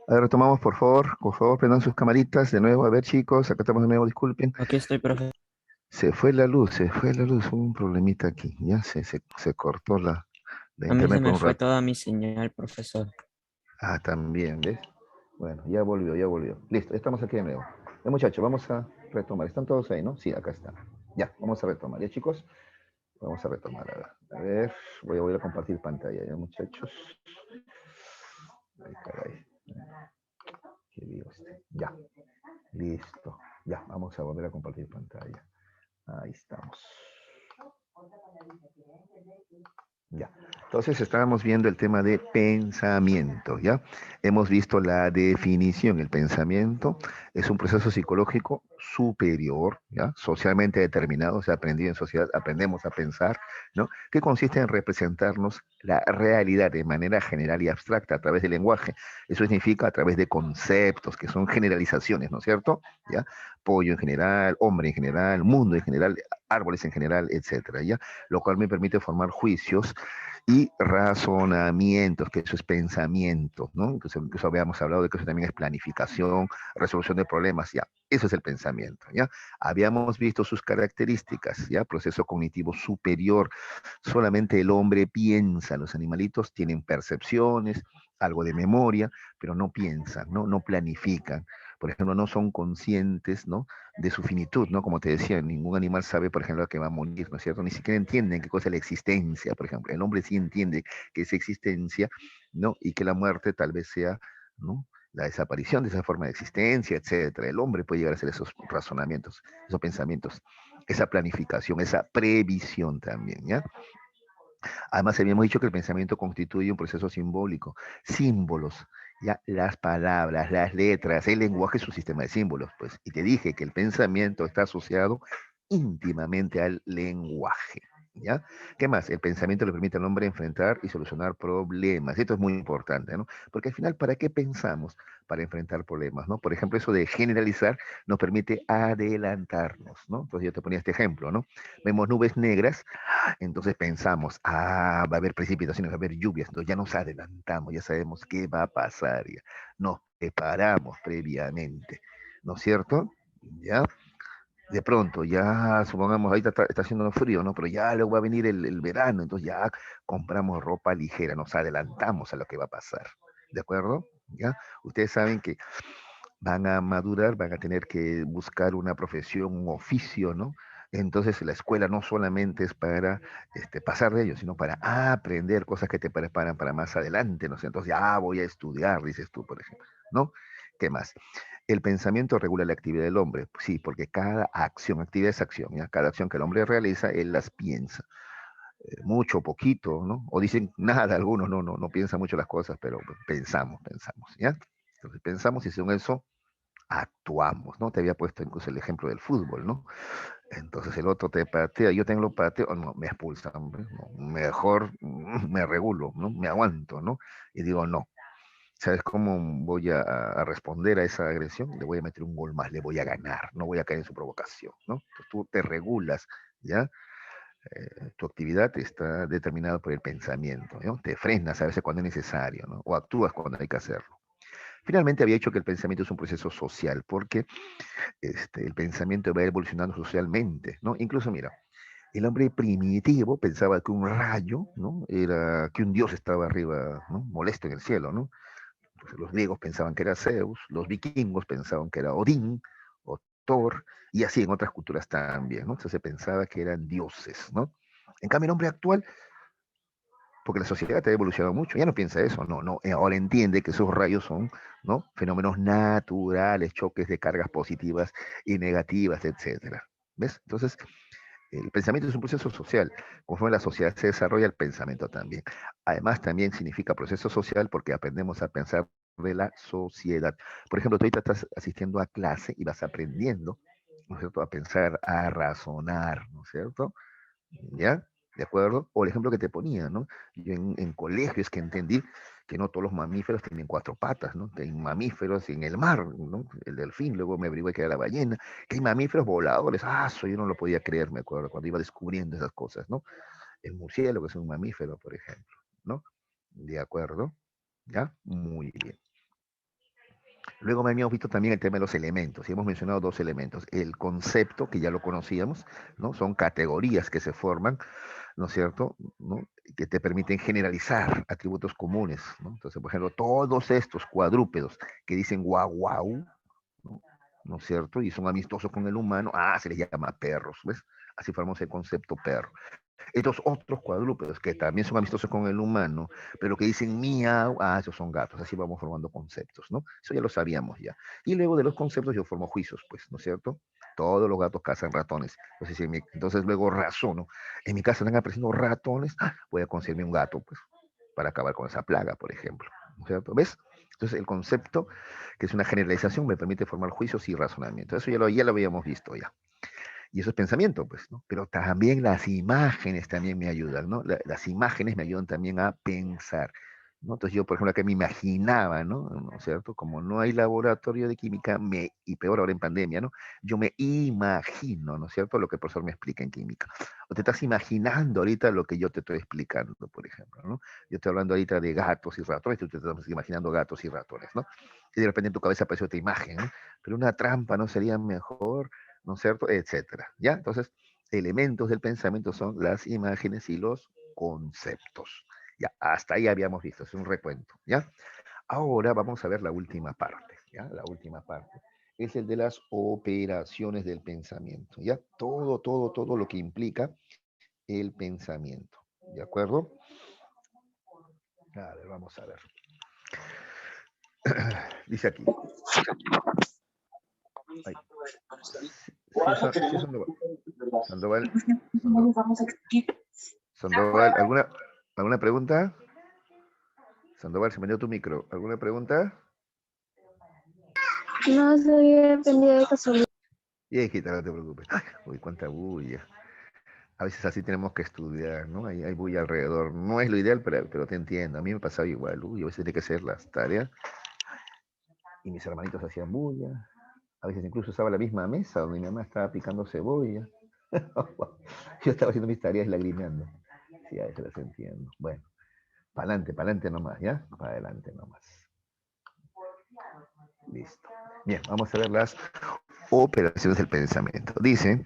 A ver, retomamos, por favor, prendan sus camaritas de nuevo. A ver, chicos, acá estamos de nuevo, disculpen. Aquí estoy, profe. Se fue la luz, hubo un problemita aquí. Ya se cortó la A mí se internet por me un fue rato. toda mi señal, profesor. Ah, también, ¿ves? Bueno, ya volvió, ya volvió. Listo, estamos aquí de nuevo. Ya, muchachos, vamos a retomar. ¿Están todos ahí, no? Sí, acá están. Ya, vamos a retomar. ¿Ya, chicos? Vamos a retomar. A ver, voy a compartir pantalla, ¿ya, muchachos? Ay, caray. Qué lío este. Ya, listo. Ya, vamos a volver a compartir pantalla. Ahí estamos. Ya. Entonces estábamos viendo el tema de pensamiento, ¿ya? Hemos visto la definición. El pensamiento es un proceso psicológico superior, ¿ya? Socialmente determinado, o sea, aprendido en sociedad, aprendemos a pensar, ¿no? Que consiste en representarnos la realidad de manera general y abstracta a través del lenguaje. Eso significa a través de conceptos, que son generalizaciones, ¿no es cierto? ¿Ya? Pollo en general, hombre en general, mundo en general, árboles en general, etcétera, ¿ya? Lo cual me permite formar juicios y razonamientos, que eso es pensamiento, ¿no? Entonces, incluso habíamos hablado de que eso también es planificación, resolución de problemas, ya. Eso es el pensamiento, ¿ya? Habíamos visto sus características, ¿ya? Proceso cognitivo superior. Solamente el hombre piensa, los animalitos tienen percepciones, algo de memoria, pero no piensan, ¿no? No planifican. Por ejemplo, no son conscientes, ¿no? De su finitud, ¿no? Como te decía, ningún animal sabe, por ejemplo, que va a morir, ¿no es cierto? Ni siquiera entienden qué cosa es la existencia, por ejemplo. El hombre sí entiende que es existencia, ¿no? Y que la muerte tal vez sea, ¿no? La desaparición de esa forma de existencia, etcétera. El hombre puede llegar a hacer esos razonamientos, esos pensamientos, esa planificación, esa previsión también, ¿ya? Además, habíamos dicho que el pensamiento constituye un proceso simbólico, símbolos, ya las palabras, las letras, el lenguaje es un sistema de símbolos, pues, y te dije que el pensamiento está asociado íntimamente al lenguaje, ¿ya? ¿Qué más? El pensamiento le permite al hombre enfrentar y solucionar problemas. Esto es muy importante, ¿no? Porque al final, ¿para qué pensamos? Para enfrentar problemas, ¿no? Por ejemplo, eso de generalizar nos permite adelantarnos, ¿no? Entonces yo te ponía este ejemplo, ¿no? Vemos nubes negras, entonces pensamos, va a haber precipitaciones, va a haber lluvias, entonces ya nos adelantamos, ya sabemos qué va a pasar, ya nos preparamos previamente, ¿no es cierto? ¿Ya? De pronto, ya supongamos, ahorita está haciendo frío, ¿no? Pero ya luego va a venir el verano, entonces ya compramos ropa ligera, nos adelantamos a lo que va a pasar, ¿de acuerdo? ¿Ya? Ustedes saben que van a madurar, van a tener que buscar una profesión, un oficio, ¿no? Entonces la escuela no solamente es para pasar de ello, sino para aprender cosas que te preparan para más adelante, ¿no? Entonces ya voy a estudiar, dices tú, por ejemplo, ¿no? ¿Qué más? El pensamiento regula la actividad del hombre, sí, porque cada acción, actividad es acción, ¿ya? Cada acción que el hombre realiza, él las piensa, mucho, poquito, ¿no? O dicen nada, algunos no piensan mucho las cosas, pero pensamos, ¿ya? Entonces pensamos y según eso actuamos, ¿no? Te había puesto incluso el ejemplo del fútbol, ¿no? Entonces el otro te patea, yo tengo lo pateo, no, me expulsan, hombre, no, mejor me regulo, ¿no? Me aguanto, ¿no? Y digo, no. ¿Sabes cómo voy a responder a esa agresión? Le voy a meter un gol más, le voy a ganar, no voy a caer en su provocación, ¿no? Entonces tú te regulas, ¿ya? Tu actividad está determinada por el pensamiento, ¿no? Te frenas a veces cuando es necesario, ¿no? O actúas cuando hay que hacerlo. Finalmente había dicho que el pensamiento es un proceso social, porque el pensamiento va evolucionando socialmente, ¿no? Incluso, mira, el hombre primitivo pensaba que un rayo, ¿no? Era que un dios estaba arriba, ¿no? Molesto en el cielo, ¿no? Entonces, los griegos pensaban que era Zeus, los vikingos pensaban que era Odín o Thor, y así en otras culturas también, ¿no? Entonces se pensaba que eran dioses, ¿no? En cambio, el hombre actual, porque la sociedad ha evolucionado mucho, ya no piensa eso, no, ahora entiende que esos rayos son, ¿no? Fenómenos naturales, choques de cargas positivas y negativas, etcétera. ¿Ves? Entonces, el pensamiento es un proceso social. Conforme la sociedad se desarrolla, el pensamiento también. Además, también significa proceso social porque aprendemos a pensar de la sociedad. Por ejemplo, tú ahorita estás asistiendo a clase y vas aprendiendo, ¿no es cierto?, a pensar, a razonar, ¿no es cierto? ¿Ya? ¿De acuerdo? O el ejemplo que te ponía, ¿no? Yo en colegio es que entendí que no todos los mamíferos tienen cuatro patas, ¿no? Que hay mamíferos en el mar, ¿no? El delfín, luego me averigué que era la ballena, que hay mamíferos voladores, eso yo no lo podía creer, me acuerdo, cuando iba descubriendo esas cosas, ¿no? El murciélago es un mamífero, por ejemplo, ¿no? ¿De acuerdo? ¿Ya? Muy bien. Luego habíamos visto también el tema de los elementos, y hemos mencionado dos elementos. El concepto, que ya lo conocíamos, ¿no? Son categorías que se forman, ¿no es cierto? ¿No? Que te permiten generalizar atributos comunes, ¿no? Entonces, por ejemplo, todos estos cuadrúpedos que dicen guau, guau, ¿no? ¿No es cierto? Y son amistosos con el humano, se les llama perros, ¿ves? Así formamos el concepto perro. Estos otros cuadrúpedos que también son amistosos con el humano, pero que dicen miau, esos son gatos, así vamos formando conceptos, ¿no? Eso ya lo sabíamos ya. Y luego de los conceptos yo formo juicios, pues, ¿no es cierto? Todos los gatos cazan ratones. Entonces luego razono. En mi casa están apareciendo ratones, voy a conseguirme un gato, pues, para acabar con esa plaga, por ejemplo. ¿No es cierto? ¿Ves? Entonces el concepto, que es una generalización, me permite formar juicios y razonamientos. Eso ya lo habíamos visto ya. Y eso es pensamiento, pues, ¿no? Pero también las imágenes también me ayudan, ¿no? Las imágenes me ayudan también a pensar, ¿no? Entonces yo, por ejemplo, que me imaginaba, ¿No es cierto? Como no hay laboratorio de química, y peor ahora en pandemia, ¿no? Yo me imagino, ¿no es cierto? Lo que el profesor me explica en química. O te estás imaginando ahorita lo que yo te estoy explicando, por ejemplo, ¿no? Yo estoy hablando ahorita de gatos y ratones, tú te estás imaginando gatos y ratones, ¿no? Y de repente en tu cabeza aparece otra imagen, ¿no? Pero una trampa no sería mejor, ¿no es cierto? Etcétera, ¿ya? Entonces, elementos del pensamiento son las imágenes y los conceptos. Ya, hasta ahí habíamos visto, es un recuento, ¿ya? Ahora vamos a ver la última parte, ¿ya? La última parte es el de las operaciones del pensamiento, ¿ya? Todo lo que implica el pensamiento, ¿de acuerdo? A ver, vamos a ver. Dice aquí. Ay. Sí, Sandoval, Sandoval, ¿alguna pregunta? Sandoval, se me dio tu micro. ¿Alguna pregunta? No se había prendido de casualidad. Bien, hijita, no te preocupes. Ay, uy, cuánta bulla. A veces así tenemos que estudiar, ¿no? Hay bulla alrededor. No es lo ideal, pero te entiendo. A mí me pasaba igual. Uy, a veces tenía que hacer las tareas y mis hermanitos hacían bulla. A veces incluso usaba la misma mesa donde mi mamá estaba picando cebolla. Yo estaba haciendo mis tareas lagrimeando. Sí, a veces las entiendo. Bueno, para adelante nomás, ¿ya? Para adelante nomás. Listo. Bien, vamos a ver las operaciones del pensamiento. Dice,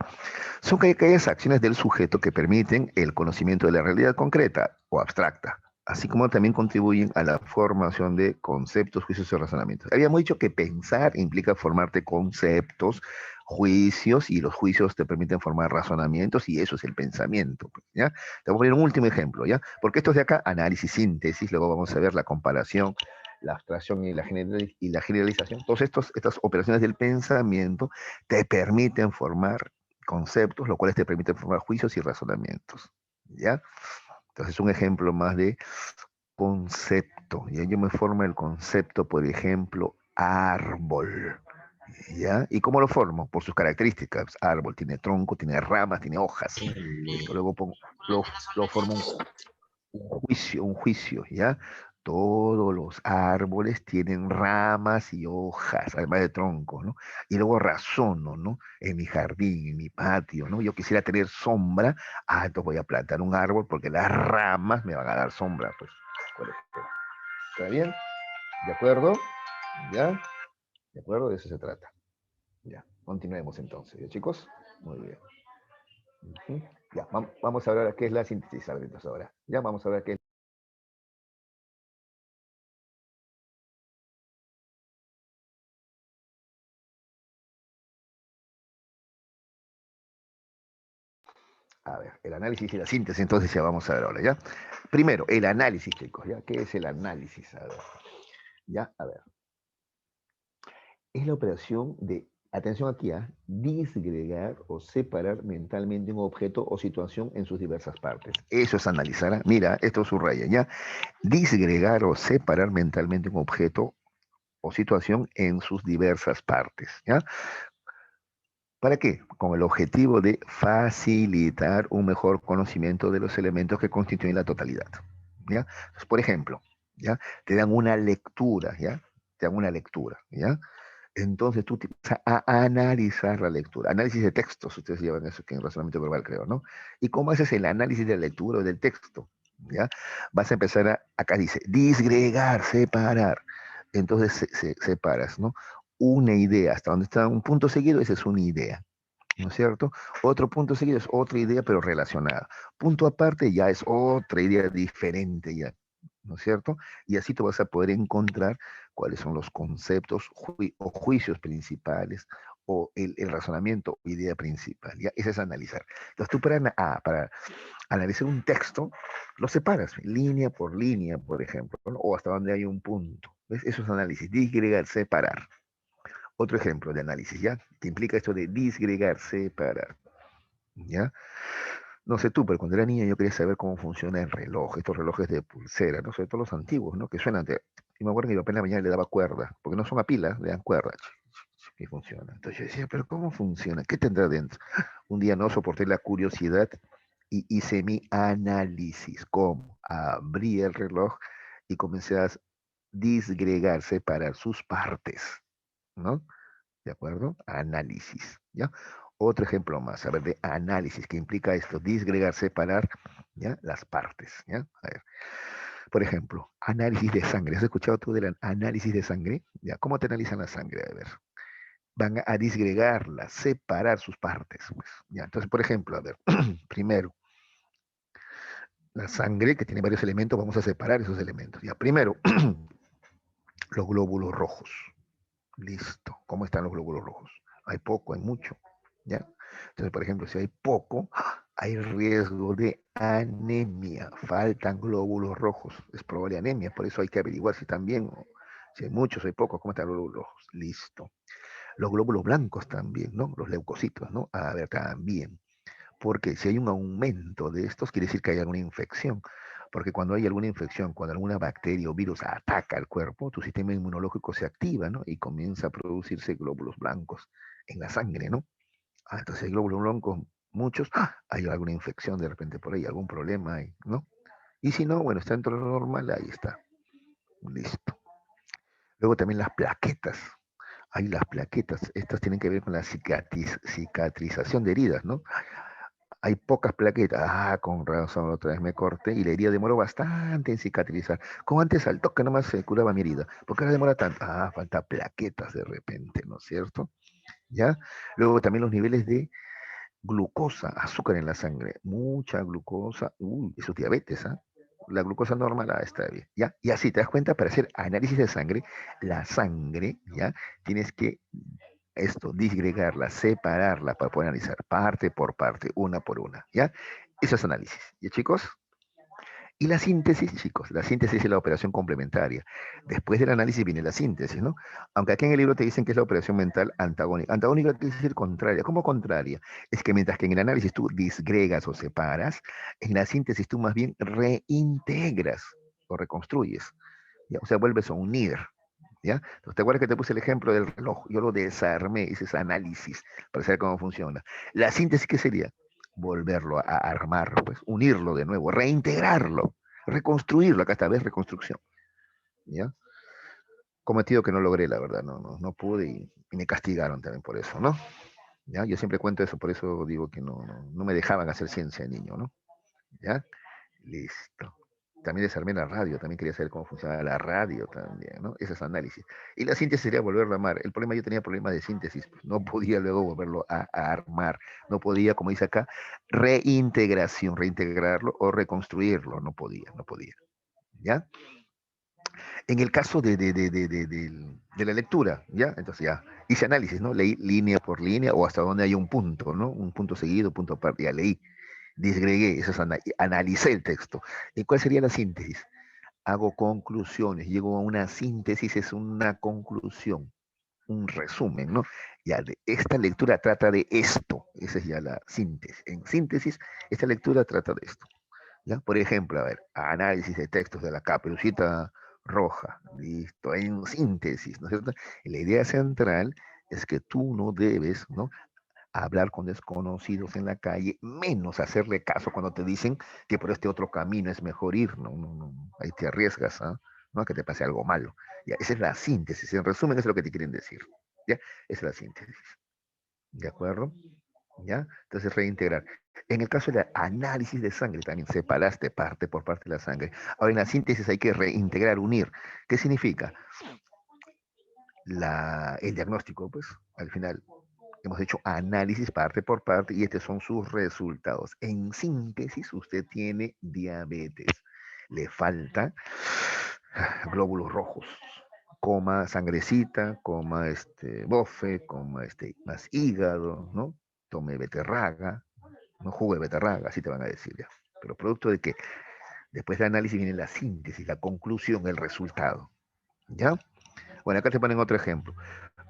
son aquellas acciones del sujeto que permiten el conocimiento de la realidad concreta o abstracta, así como también contribuyen a la formación de conceptos, juicios y razonamientos. Habíamos dicho que pensar implica formarte conceptos, juicios, y los juicios te permiten formar razonamientos, y eso es el pensamiento, ¿ya? Te voy a poner un último ejemplo, ¿ya? Porque esto es de acá, análisis, síntesis, luego vamos a ver la comparación, la abstracción y la generalización. Todas estas operaciones del pensamiento te permiten formar conceptos, lo cual te permite formar juicios y razonamientos, ¿ya? Entonces, un ejemplo más de concepto, ¿ya? Yo me formo el concepto, por ejemplo, árbol, ¿ya? ¿Y cómo lo formo? Por sus características. Árbol tiene tronco, tiene ramas, tiene hojas. Listo. Luego lo formo un juicio, ¿ya? Todos los árboles tienen ramas y hojas, además de troncos, ¿no? Y luego razono, ¿no? En mi jardín, en mi patio, ¿no? Yo quisiera tener sombra, entonces voy a plantar un árbol porque las ramas me van a dar sombra, pues. ¿Está bien? ¿De acuerdo? ¿Ya? ¿De acuerdo? De eso se trata. Ya, continuemos entonces, ¿ya, chicos? Muy bien. Ya, vamos a ver qué es la síntesis ahora. Ya vamos a ver qué es. A ver, el análisis y la síntesis, entonces ya vamos a ver ahora, ¿ya? Primero, el análisis, chicos, ¿ya? ¿Qué es el análisis? A ver, ¿ya? A ver. Es la operación de, atención aquí, disgregar o separar mentalmente un objeto o situación en sus diversas partes. Eso es analizar. Mira, esto subraya, ¿ya? Disgregar o separar mentalmente un objeto o situación en sus diversas partes, ¿ya? ¿Para qué? Con el objetivo de facilitar un mejor conocimiento de los elementos que constituyen la totalidad. ¿Ya? Entonces, por ejemplo, ¿ya? Te dan una lectura, ¿ya? Te dan una lectura, ¿ya? Entonces tú te vas a analizar la lectura. Análisis de textos, ustedes llevan eso que en razonamiento verbal, creo, ¿no? ¿Y cómo haces el análisis de la lectura o del texto? ¿ya? Vas a empezar acá dice, disgregar, separar. Entonces separas, ¿no? Una idea, hasta donde está un punto seguido, esa es una idea, ¿no es cierto? Otro punto seguido es otra idea, pero relacionada. Punto aparte ya es otra idea diferente ya, ¿no es cierto? Y así tú vas a poder encontrar cuáles son los conceptos o juicios principales o el razonamiento o idea principal, ¿ya? Ese es analizar. Entonces tú para analizar un texto, lo separas línea, por ejemplo, ¿no? O hasta donde hay un punto. ¿Ves? Eso es análisis, disgregar, separar. Otro ejemplo de análisis, ¿ya? Que implica esto de disgregar, separar, ¿ya? No sé tú, pero cuando era niña yo quería saber cómo funciona el reloj, estos relojes de pulsera, ¿no? Sobre todo los antiguos, ¿no? Que suenan de... Y me acuerdo que mi papá en la mañana le daba cuerda, porque no son a pila, le dan cuerda, y funciona. Entonces yo decía, pero ¿cómo funciona? ¿Qué tendrá dentro? Un día no soporté la curiosidad y hice mi análisis. ¿Cómo? Abrí el reloj y comencé a disgregar, separar sus partes, ¿no? ¿De acuerdo? Análisis, ¿ya? Otro ejemplo más, a ver, de análisis, que implica esto, disgregar, separar, ¿ya? Las partes, ¿ya? A ver, por ejemplo, análisis de sangre. ¿Has escuchado tú del análisis de sangre? ¿Ya? ¿Cómo te analizan la sangre? A ver, van a disgregarla, separar sus partes, pues, ¿ya? Entonces, por ejemplo, a ver, primero, la sangre, que tiene varios elementos, vamos a separar esos elementos, ¿ya? Primero, los glóbulos rojos. Listo. ¿Cómo están los glóbulos rojos? Hay poco, hay mucho, ¿ya? Entonces, por ejemplo, si hay poco, hay riesgo de anemia. Faltan glóbulos rojos. Es probable anemia, por eso hay que averiguar si también, si hay muchos, hay pocos, ¿cómo están los glóbulos rojos? Listo. Los glóbulos blancos también, ¿no? Los leucocitos, ¿no? A ver, también. Porque si hay un aumento de estos, quiere decir que hay alguna infección. Porque cuando hay alguna infección, cuando alguna bacteria o virus ataca al cuerpo, tu sistema inmunológico se activa, ¿no? Y comienza a producirse glóbulos blancos en la sangre, ¿no? Entonces hay glóbulos blancos, muchos, hay alguna infección de repente por ahí, algún problema ahí, ¿no? Y si no, bueno, está dentro de lo normal, ahí está. Listo. Luego también las plaquetas. Hay las plaquetas, estas tienen que ver con la cicatrización de heridas, ¿no? Hay pocas plaquetas. Con razón, otra vez me corté y la herida demoró bastante en cicatrizar. Como antes al toque nomás se curaba mi herida. ¿Por qué ahora demora tanto? Falta plaquetas de repente, ¿no es cierto? ¿Ya? Luego también los niveles de glucosa, azúcar en la sangre. Mucha glucosa. Uy, eso es diabetes, ¿ah? La glucosa normal, está bien. ¿Ya? Y así te das cuenta, para hacer análisis de sangre, la sangre, ¿ya? Tienes que disgregarla, separarla para poder analizar parte por parte, una por una, ¿ya? Eso es análisis, ¿ya chicos? Y la síntesis, chicos, la síntesis es la operación complementaria. Después del análisis viene la síntesis, ¿no? Aunque aquí en el libro te dicen que es la operación mental antagónica. Antagónica quiere decir contraria. ¿Cómo contraria? Es que mientras que en el análisis tú disgregas o separas, en la síntesis tú más bien reintegras o reconstruyes, ¿ya? O sea, vuelves a unir, ¿ya? Entonces, ¿te acuerdas que te puse el ejemplo del reloj? Yo lo desarmé, ese es análisis, para saber cómo funciona. La síntesis, ¿qué sería? Volverlo a armar, pues, unirlo de nuevo, reintegrarlo, reconstruirlo, acá esta vez reconstrucción, ¿ya? Cometido que no logré, la verdad, no pude y me castigaron también por eso, ¿no? ¿Ya? Yo siempre cuento eso, por eso digo que no me dejaban hacer ciencia de niño, ¿no? ¿Ya? Listo. También desarmé la radio, también quería saber cómo funcionaba la radio también, ¿no? Ese es análisis. Y la síntesis sería volverlo a armar. El problema, yo tenía problemas de síntesis, pues, no podía luego volverlo a armar, no podía, como dice acá, reintegración, reintegrarlo o reconstruirlo, no podía, ¿ya? En el caso de la lectura, ¿ya? Entonces ya hice análisis, ¿no? Leí línea por línea o hasta donde hay un punto, ¿no? Un punto seguido, punto aparte, ya leí, disgregué, eso es analicé el texto. ¿Y cuál sería la síntesis? Hago conclusiones, llego a una síntesis, es una conclusión, un resumen, ¿no? Ya de esta lectura trata de esto, esa es ya la síntesis. En síntesis, esta lectura trata de esto, ¿ya? Por ejemplo, a ver, análisis de textos de la Caperucita Roja, listo, en síntesis, ¿no es cierto? Y la idea central es que tú no debes, ¿no? Hablar con desconocidos en la calle, menos hacerle caso cuando te dicen que por este otro camino es mejor ir, no, ahí te arriesgas, ¿ah? ¿No? A que te pase algo malo. Ya, esa es la síntesis, en resumen, eso es lo que te quieren decir. ¿Ya? Esa es la síntesis. ¿De acuerdo? ¿Ya? Entonces, reintegrar. En el caso del análisis de sangre, también separaste parte por parte de la sangre. Ahora, en la síntesis hay que reintegrar, unir. ¿Qué significa? El diagnóstico, pues, al final, hemos hecho análisis parte por parte y estos son sus resultados. En síntesis, usted tiene diabetes. Le falta glóbulos rojos, coma sangrecita, coma bofe, coma más hígado, ¿no? Tome beterraga, no jugo de beterraga, así te van a decir ya. Pero producto de que después del análisis viene la síntesis, la conclusión, el resultado. ¿Ya? Bueno, acá te ponen otro ejemplo.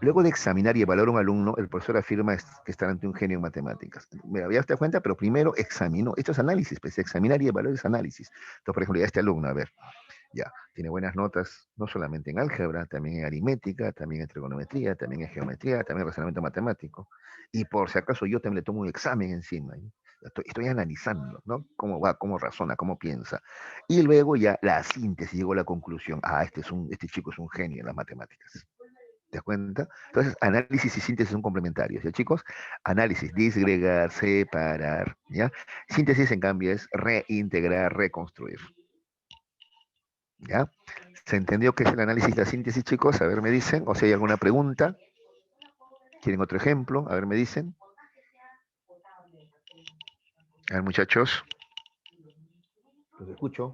Luego de examinar y evaluar a un alumno, el profesor afirma que está ante un genio en matemáticas. Mira, ya te das cuenta, pero primero examinó. Esto es análisis, pues examinar y evaluar es análisis. Entonces, por ejemplo, ya este alumno, a ver, ya, tiene buenas notas, no solamente en álgebra, también en aritmética, también en trigonometría, también en geometría, también en razonamiento matemático. Y por si acaso yo también le tomo un examen encima. ¿Eh? Estoy analizando, ¿no? Cómo va, cómo razona, cómo piensa. Y luego ya la síntesis, llegó a la conclusión, este chico es un genio en las matemáticas. ¿Te das cuenta? Entonces, análisis y síntesis son complementarios, ¿ya, chicos? Análisis, disgregar, separar, ¿ya? Síntesis, en cambio, es reintegrar, reconstruir, ¿ya? ¿Se entendió qué es el análisis y la síntesis, chicos? A ver, me dicen, o si hay alguna pregunta. ¿Quieren otro ejemplo? A ver, me dicen. A ver, muchachos. Los escucho.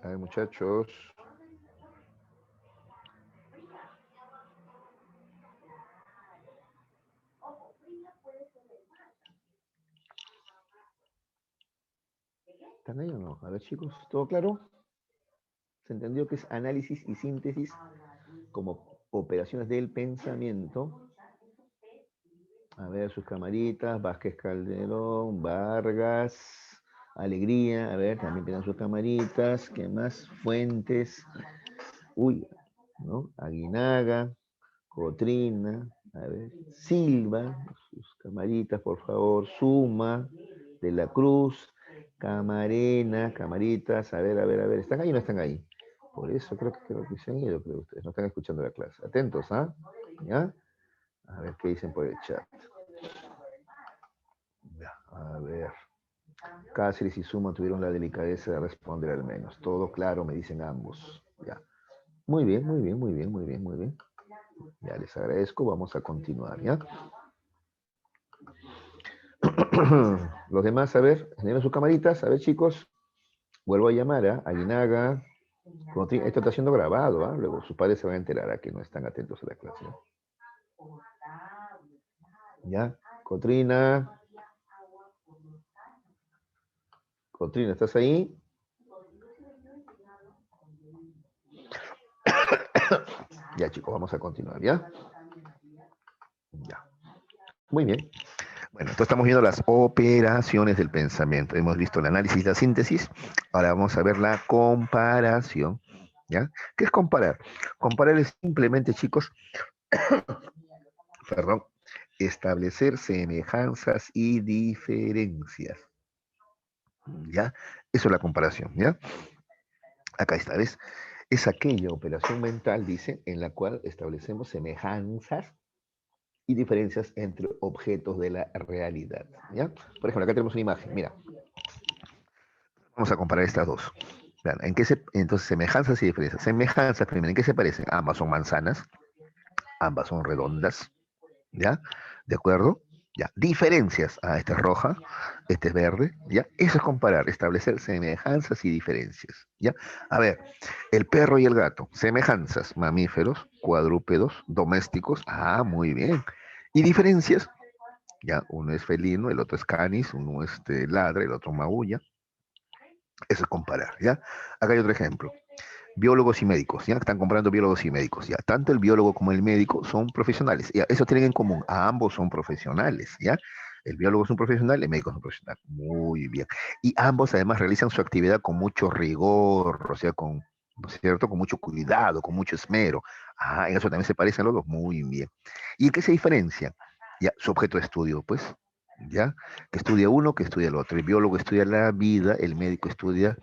A ver, muchachos. ¿Están ahí o no? A ver, chicos, ¿todo claro? ¿Se entendió qué es análisis y síntesis como operaciones del pensamiento? A ver, sus camaritas, Vázquez Calderón, Vargas, Alegría, a ver, también pidan sus camaritas, ¿qué más? Fuentes, uy, ¿no? Aguinaga, Cotrina, a ver, Silva, sus camaritas, por favor, Suma, De la Cruz, Camarena, camaritas, a ver, ¿están ahí o no están ahí? Por eso creo que se han ido, creo ustedes, no están escuchando la clase. Atentos, ¿ah? ¿Ya? A ver qué dicen por el chat. Ya, a ver. Cáceres y Suma tuvieron la delicadeza de responder al menos. Todo claro, me dicen ambos. Ya. Muy bien, muy bien, muy bien, muy bien, muy bien. Ya les agradezco. Vamos a continuar, ¿ya? Los demás, a ver, enciendan sus camaritas. A ver, chicos. Vuelvo a llamar a Aguinaga. Esto está siendo grabado, ¿ah? Luego sus padres se van a enterar a que no están atentos a la clase. ¿Ya? Cotrina. Cotrina, ¿estás ahí? Ya, chicos, vamos a continuar, ¿ya? Ya. Muy bien. Bueno, entonces estamos viendo las operaciones del pensamiento. Hemos visto el análisis y la síntesis. Ahora vamos a ver la comparación. ¿Ya? ¿Qué es comparar? Comparar es simplemente, chicos, perdón, establecer semejanzas y diferencias. ¿Ya? Eso es la comparación, ¿ya? Acá está, ¿ves? Es aquella operación mental, dice, en la cual establecemos semejanzas y diferencias entre objetos de la realidad, ¿ya? Por ejemplo, acá tenemos una imagen, mira. Vamos a comparar estas dos. Vean, entonces, semejanzas y diferencias. Semejanzas, primero, ¿en qué se parecen? Ambas son manzanas, ambas son redondas, ¿ya? ¿De acuerdo? Ya. Diferencias. Esta es roja, este es verde, ¿ya? Eso es comparar, establecer semejanzas y diferencias, ¿ya? A ver, el perro y el gato, semejanzas, mamíferos, cuadrúpedos, domésticos, muy bien. Y diferencias, ya, uno es felino, el otro es canis, uno ladra, el otro maulla. Eso es comparar, ¿ya? Acá hay otro ejemplo. Biólogos y médicos, ¿ya? Están comparando biólogos y médicos, ¿ya? Tanto el biólogo como el médico son profesionales, ¿ya? Eso tienen en común, a ambos son profesionales, ¿ya? El biólogo es un profesional, el médico es un profesional. Muy bien. Y ambos además realizan su actividad con mucho rigor, o sea, ¿no es cierto? Con mucho cuidado, con mucho esmero. En eso también se parecen los dos. Muy bien. ¿Y en qué se diferencian? Ya, su objeto de estudio, pues, ¿ya? Que estudia uno, que estudia el otro. El biólogo estudia la vida, el médico estudia,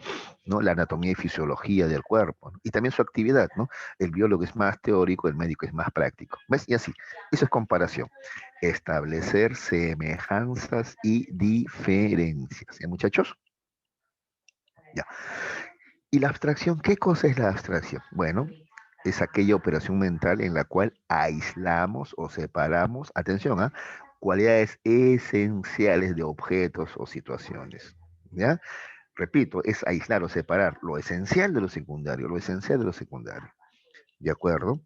¿no?, la anatomía y fisiología del cuerpo, ¿no? Y también su actividad, ¿no? El biólogo es más teórico, el médico es más práctico. ¿Ves? Y así. Eso es comparación. Establecer semejanzas y diferencias. ¿Ya, muchachos? Ya. ¿Y la abstracción? ¿Qué cosa es la abstracción? Bueno, es aquella operación mental en la cual aislamos o separamos, atención, ¿ah?, cualidades esenciales de objetos o situaciones. ¿Ya? Repito, es aislar o separar lo esencial de lo secundario, lo esencial de lo secundario. ¿De acuerdo?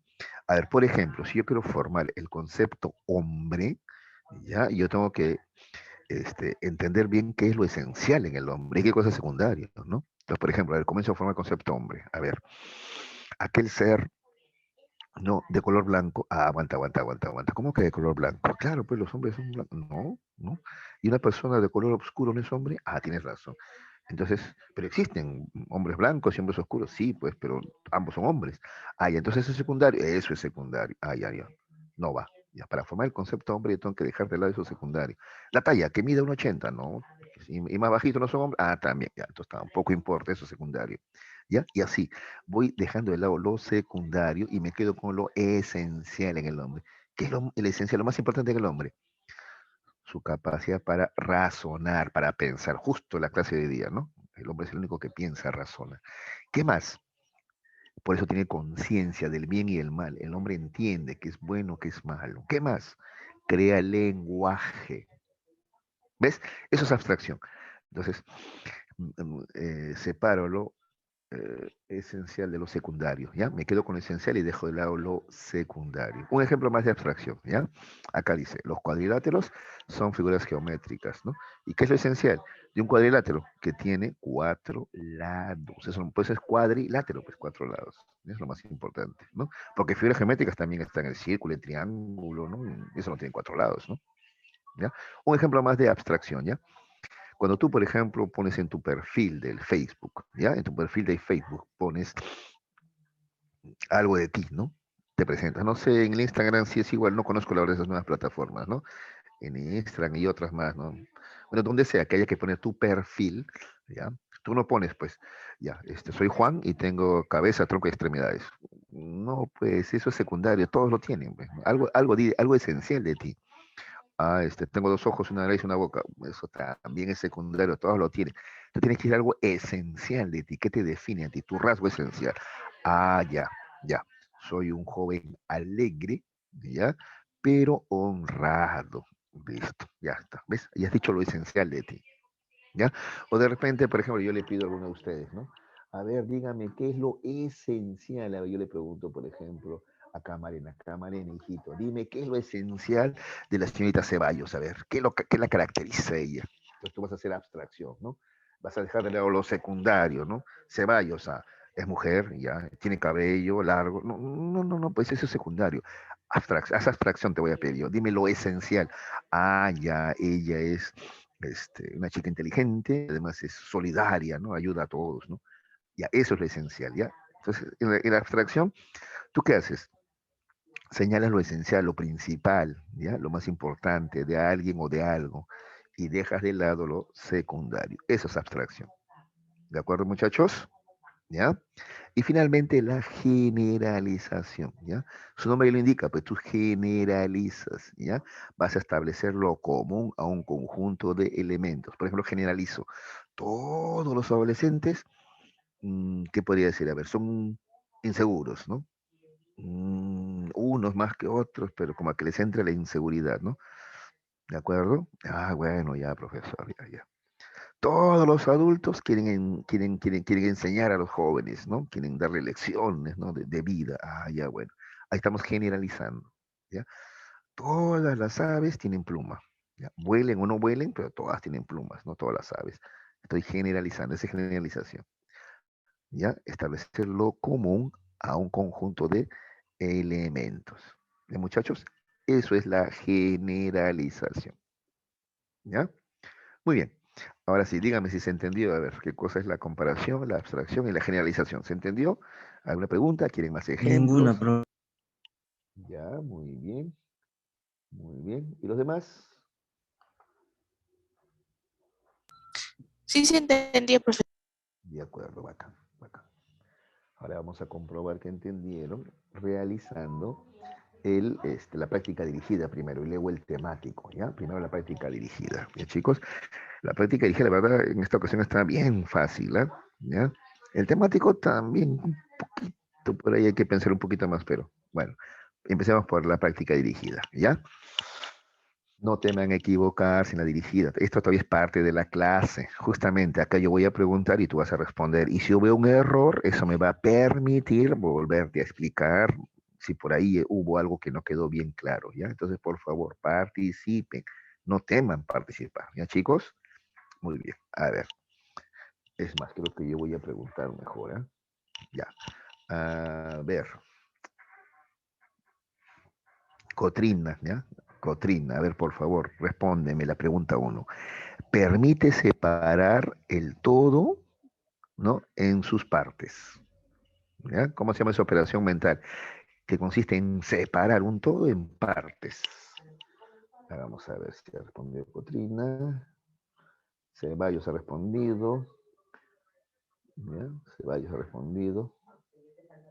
A ver, por ejemplo, si yo quiero formar el concepto hombre, ¿ya? Yo tengo que entender bien qué es lo esencial en el hombre y qué cosa es secundario, ¿no? Entonces, por ejemplo, a ver, comienzo a formar el concepto hombre. A ver, aquel ser, no, de color blanco. Ah, aguanta, aguanta, aguanta, aguanta. ¿Cómo que de color blanco? Claro, pues los hombres son blancos. No, no. ¿Y una persona de color oscuro no es hombre? Ah, tienes razón. Entonces, pero existen hombres blancos y hombres oscuros, sí, pues, pero ambos son hombres. Ah, ya, entonces eso es secundario. Eso es secundario. Ah, ya, ya. No va. Ya, para formar el concepto hombre yo tengo que dejar de lado eso secundario. La talla, que mide 1,80, ¿no? Y más bajito no son hombres. Ah, también, ya, entonces tampoco importa eso secundario. ¿Ya? Y así voy dejando de lado lo secundario y me quedo con lo esencial en el hombre. ¿Qué es el esencial, lo más importante en el hombre? Su capacidad para razonar, para pensar, justo la clase de día, ¿no? El hombre es el único que piensa, razona. ¿Qué más? Por eso tiene conciencia del bien y el mal. El hombre entiende qué es bueno, qué es malo. ¿Qué más? Crea lenguaje. ¿Ves? Eso es abstracción. Entonces, separo lo esencial de lo secundario, ¿ya? Me quedo con lo esencial y dejo de lado lo secundario. Un ejemplo más de abstracción, ¿ya? Acá dice, los cuadriláteros son figuras geométricas, ¿no? ¿Y qué es lo esencial de un cuadrilátero? Que tiene 4 lados. Eso pues es cuadrilátero, pues 4 lados. Es lo más importante, ¿no? Porque figuras geométricas también están el círculo, el triángulo, ¿no? Y eso no tiene 4 lados, ¿no? ¿Ya? Un ejemplo más de abstracción, ¿ya? Cuando tú, por ejemplo, pones en tu perfil del Facebook, ¿ya? En tu perfil de Facebook pones algo de ti, ¿no? Te presentas. No sé, en el Instagram sí es igual, no conozco la verdad de esas nuevas plataformas, ¿no? En Instagram y otras más, ¿no? Bueno, donde sea que haya que poner tu perfil, ¿ya? Tú no pones, pues, ya, soy Juan y tengo cabeza, tronco y extremidades. No, pues eso es secundario, todos lo tienen, pues, ¿no? Algo esencial de ti. Ah, tengo 2 ojos, una nariz, una boca. Eso también es secundario, todos lo tienen. Tú tienes que ir a algo esencial de ti. ¿Qué te define a ti? Tu rasgo esencial. Ah, ya, ya. Soy un joven alegre, ya, pero honrado. Listo, ya está. ¿Ves? Ya has dicho lo esencial de ti, ¿ya? O de repente, por ejemplo, yo le pido a alguno de ustedes, ¿no? A ver, dígame, ¿qué es lo esencial? A ver, yo le pregunto, por ejemplo, a Camarena, hijito, dime, ¿qué es lo esencial de la señorita Ceballos? A ver, ¿qué la caracteriza a ella? Entonces tú vas a hacer abstracción, ¿no? Vas a dejar de lado lo secundario, ¿no? Ceballos, es mujer, ya, tiene cabello largo. No, no, no, no, pues eso es secundario. Haz abstracción, te voy a pedir yo. Dime lo esencial. Ah, ya, ella es una chica inteligente, además es solidaria, ¿no? Ayuda a todos, ¿no? Ya, eso es lo esencial, ¿ya? Entonces, en la abstracción, ¿tú qué haces? Señalas lo esencial, lo principal, ¿ya? Lo más importante de alguien o de algo, y dejas de lado lo secundario. Eso es abstracción. ¿De acuerdo, muchachos? ¿Ya? Y finalmente la generalización, ¿ya? Su nombre lo indica, pues tú generalizas, ¿ya? Vas a establecer lo común a un conjunto de elementos. Por ejemplo, generalizo. Todos los adolescentes, ¿qué podría decir? A ver, son inseguros, ¿no? Unos más que otros, pero como a que les entre la inseguridad, ¿no? ¿De acuerdo? Ah, bueno, ya, profesor, ya, ya. Todos los adultos quieren enseñar a los jóvenes, ¿no? Quieren darle lecciones, ¿no? De vida. Ah, ya, bueno. Ahí estamos generalizando, ¿ya? Todas las aves tienen pluma, ¿ya? Vuelen o no vuelen, pero todas tienen plumas, ¿no? Todas las aves. Estoy generalizando, esa es generalización, ¿ya? Establecer lo común a un conjunto de elementos. ¿Ya, muchachos? Eso es la generalización, ¿ya? Muy bien. Ahora sí, dígame si se entendió. A ver, ¿qué cosa es la comparación, la abstracción y la generalización? ¿Se entendió? ¿Alguna pregunta? ¿Quieren más Ninguna, ejemplos? profe. Ya, muy bien. Muy bien. ¿Y los demás? Sí se entendió, profesor. De acuerdo, bacán, bacán. Ahora vamos a comprobar que entendieron realizando la práctica dirigida primero y luego el temático, ¿ya? Primero la práctica dirigida, ¿ya, chicos? La práctica dirigida, la verdad, en esta ocasión está bien fácil, ¿ah? ¿Ya? El temático también un poquito, por ahí hay que pensar un poquito más, pero bueno, empecemos por la práctica dirigida, ¿ya? No teman equivocarse en la dirigida. Esto todavía es parte de la clase. Justamente acá yo voy a preguntar y tú vas a responder. Y si yo veo un error, eso me va a permitir volverte a explicar si por ahí hubo algo que no quedó bien claro, ¿ya? Entonces, por favor, participen. No teman participar, ¿ya, chicos? Muy bien. A ver. Es más, creo que yo voy a preguntar mejor, ¿eh? Ya. A ver. Cotrina, ¿ya? Cotrina, a ver, por favor, respóndeme la pregunta uno. Permite separar el todo, ¿no? En sus partes. ¿Ya? ¿Cómo se llama esa operación mental? Que consiste en separar un todo en partes. Vamos a ver si ha respondido Cotrina. Ceballos ha respondido. ¿Ya? Ceballos ha respondido.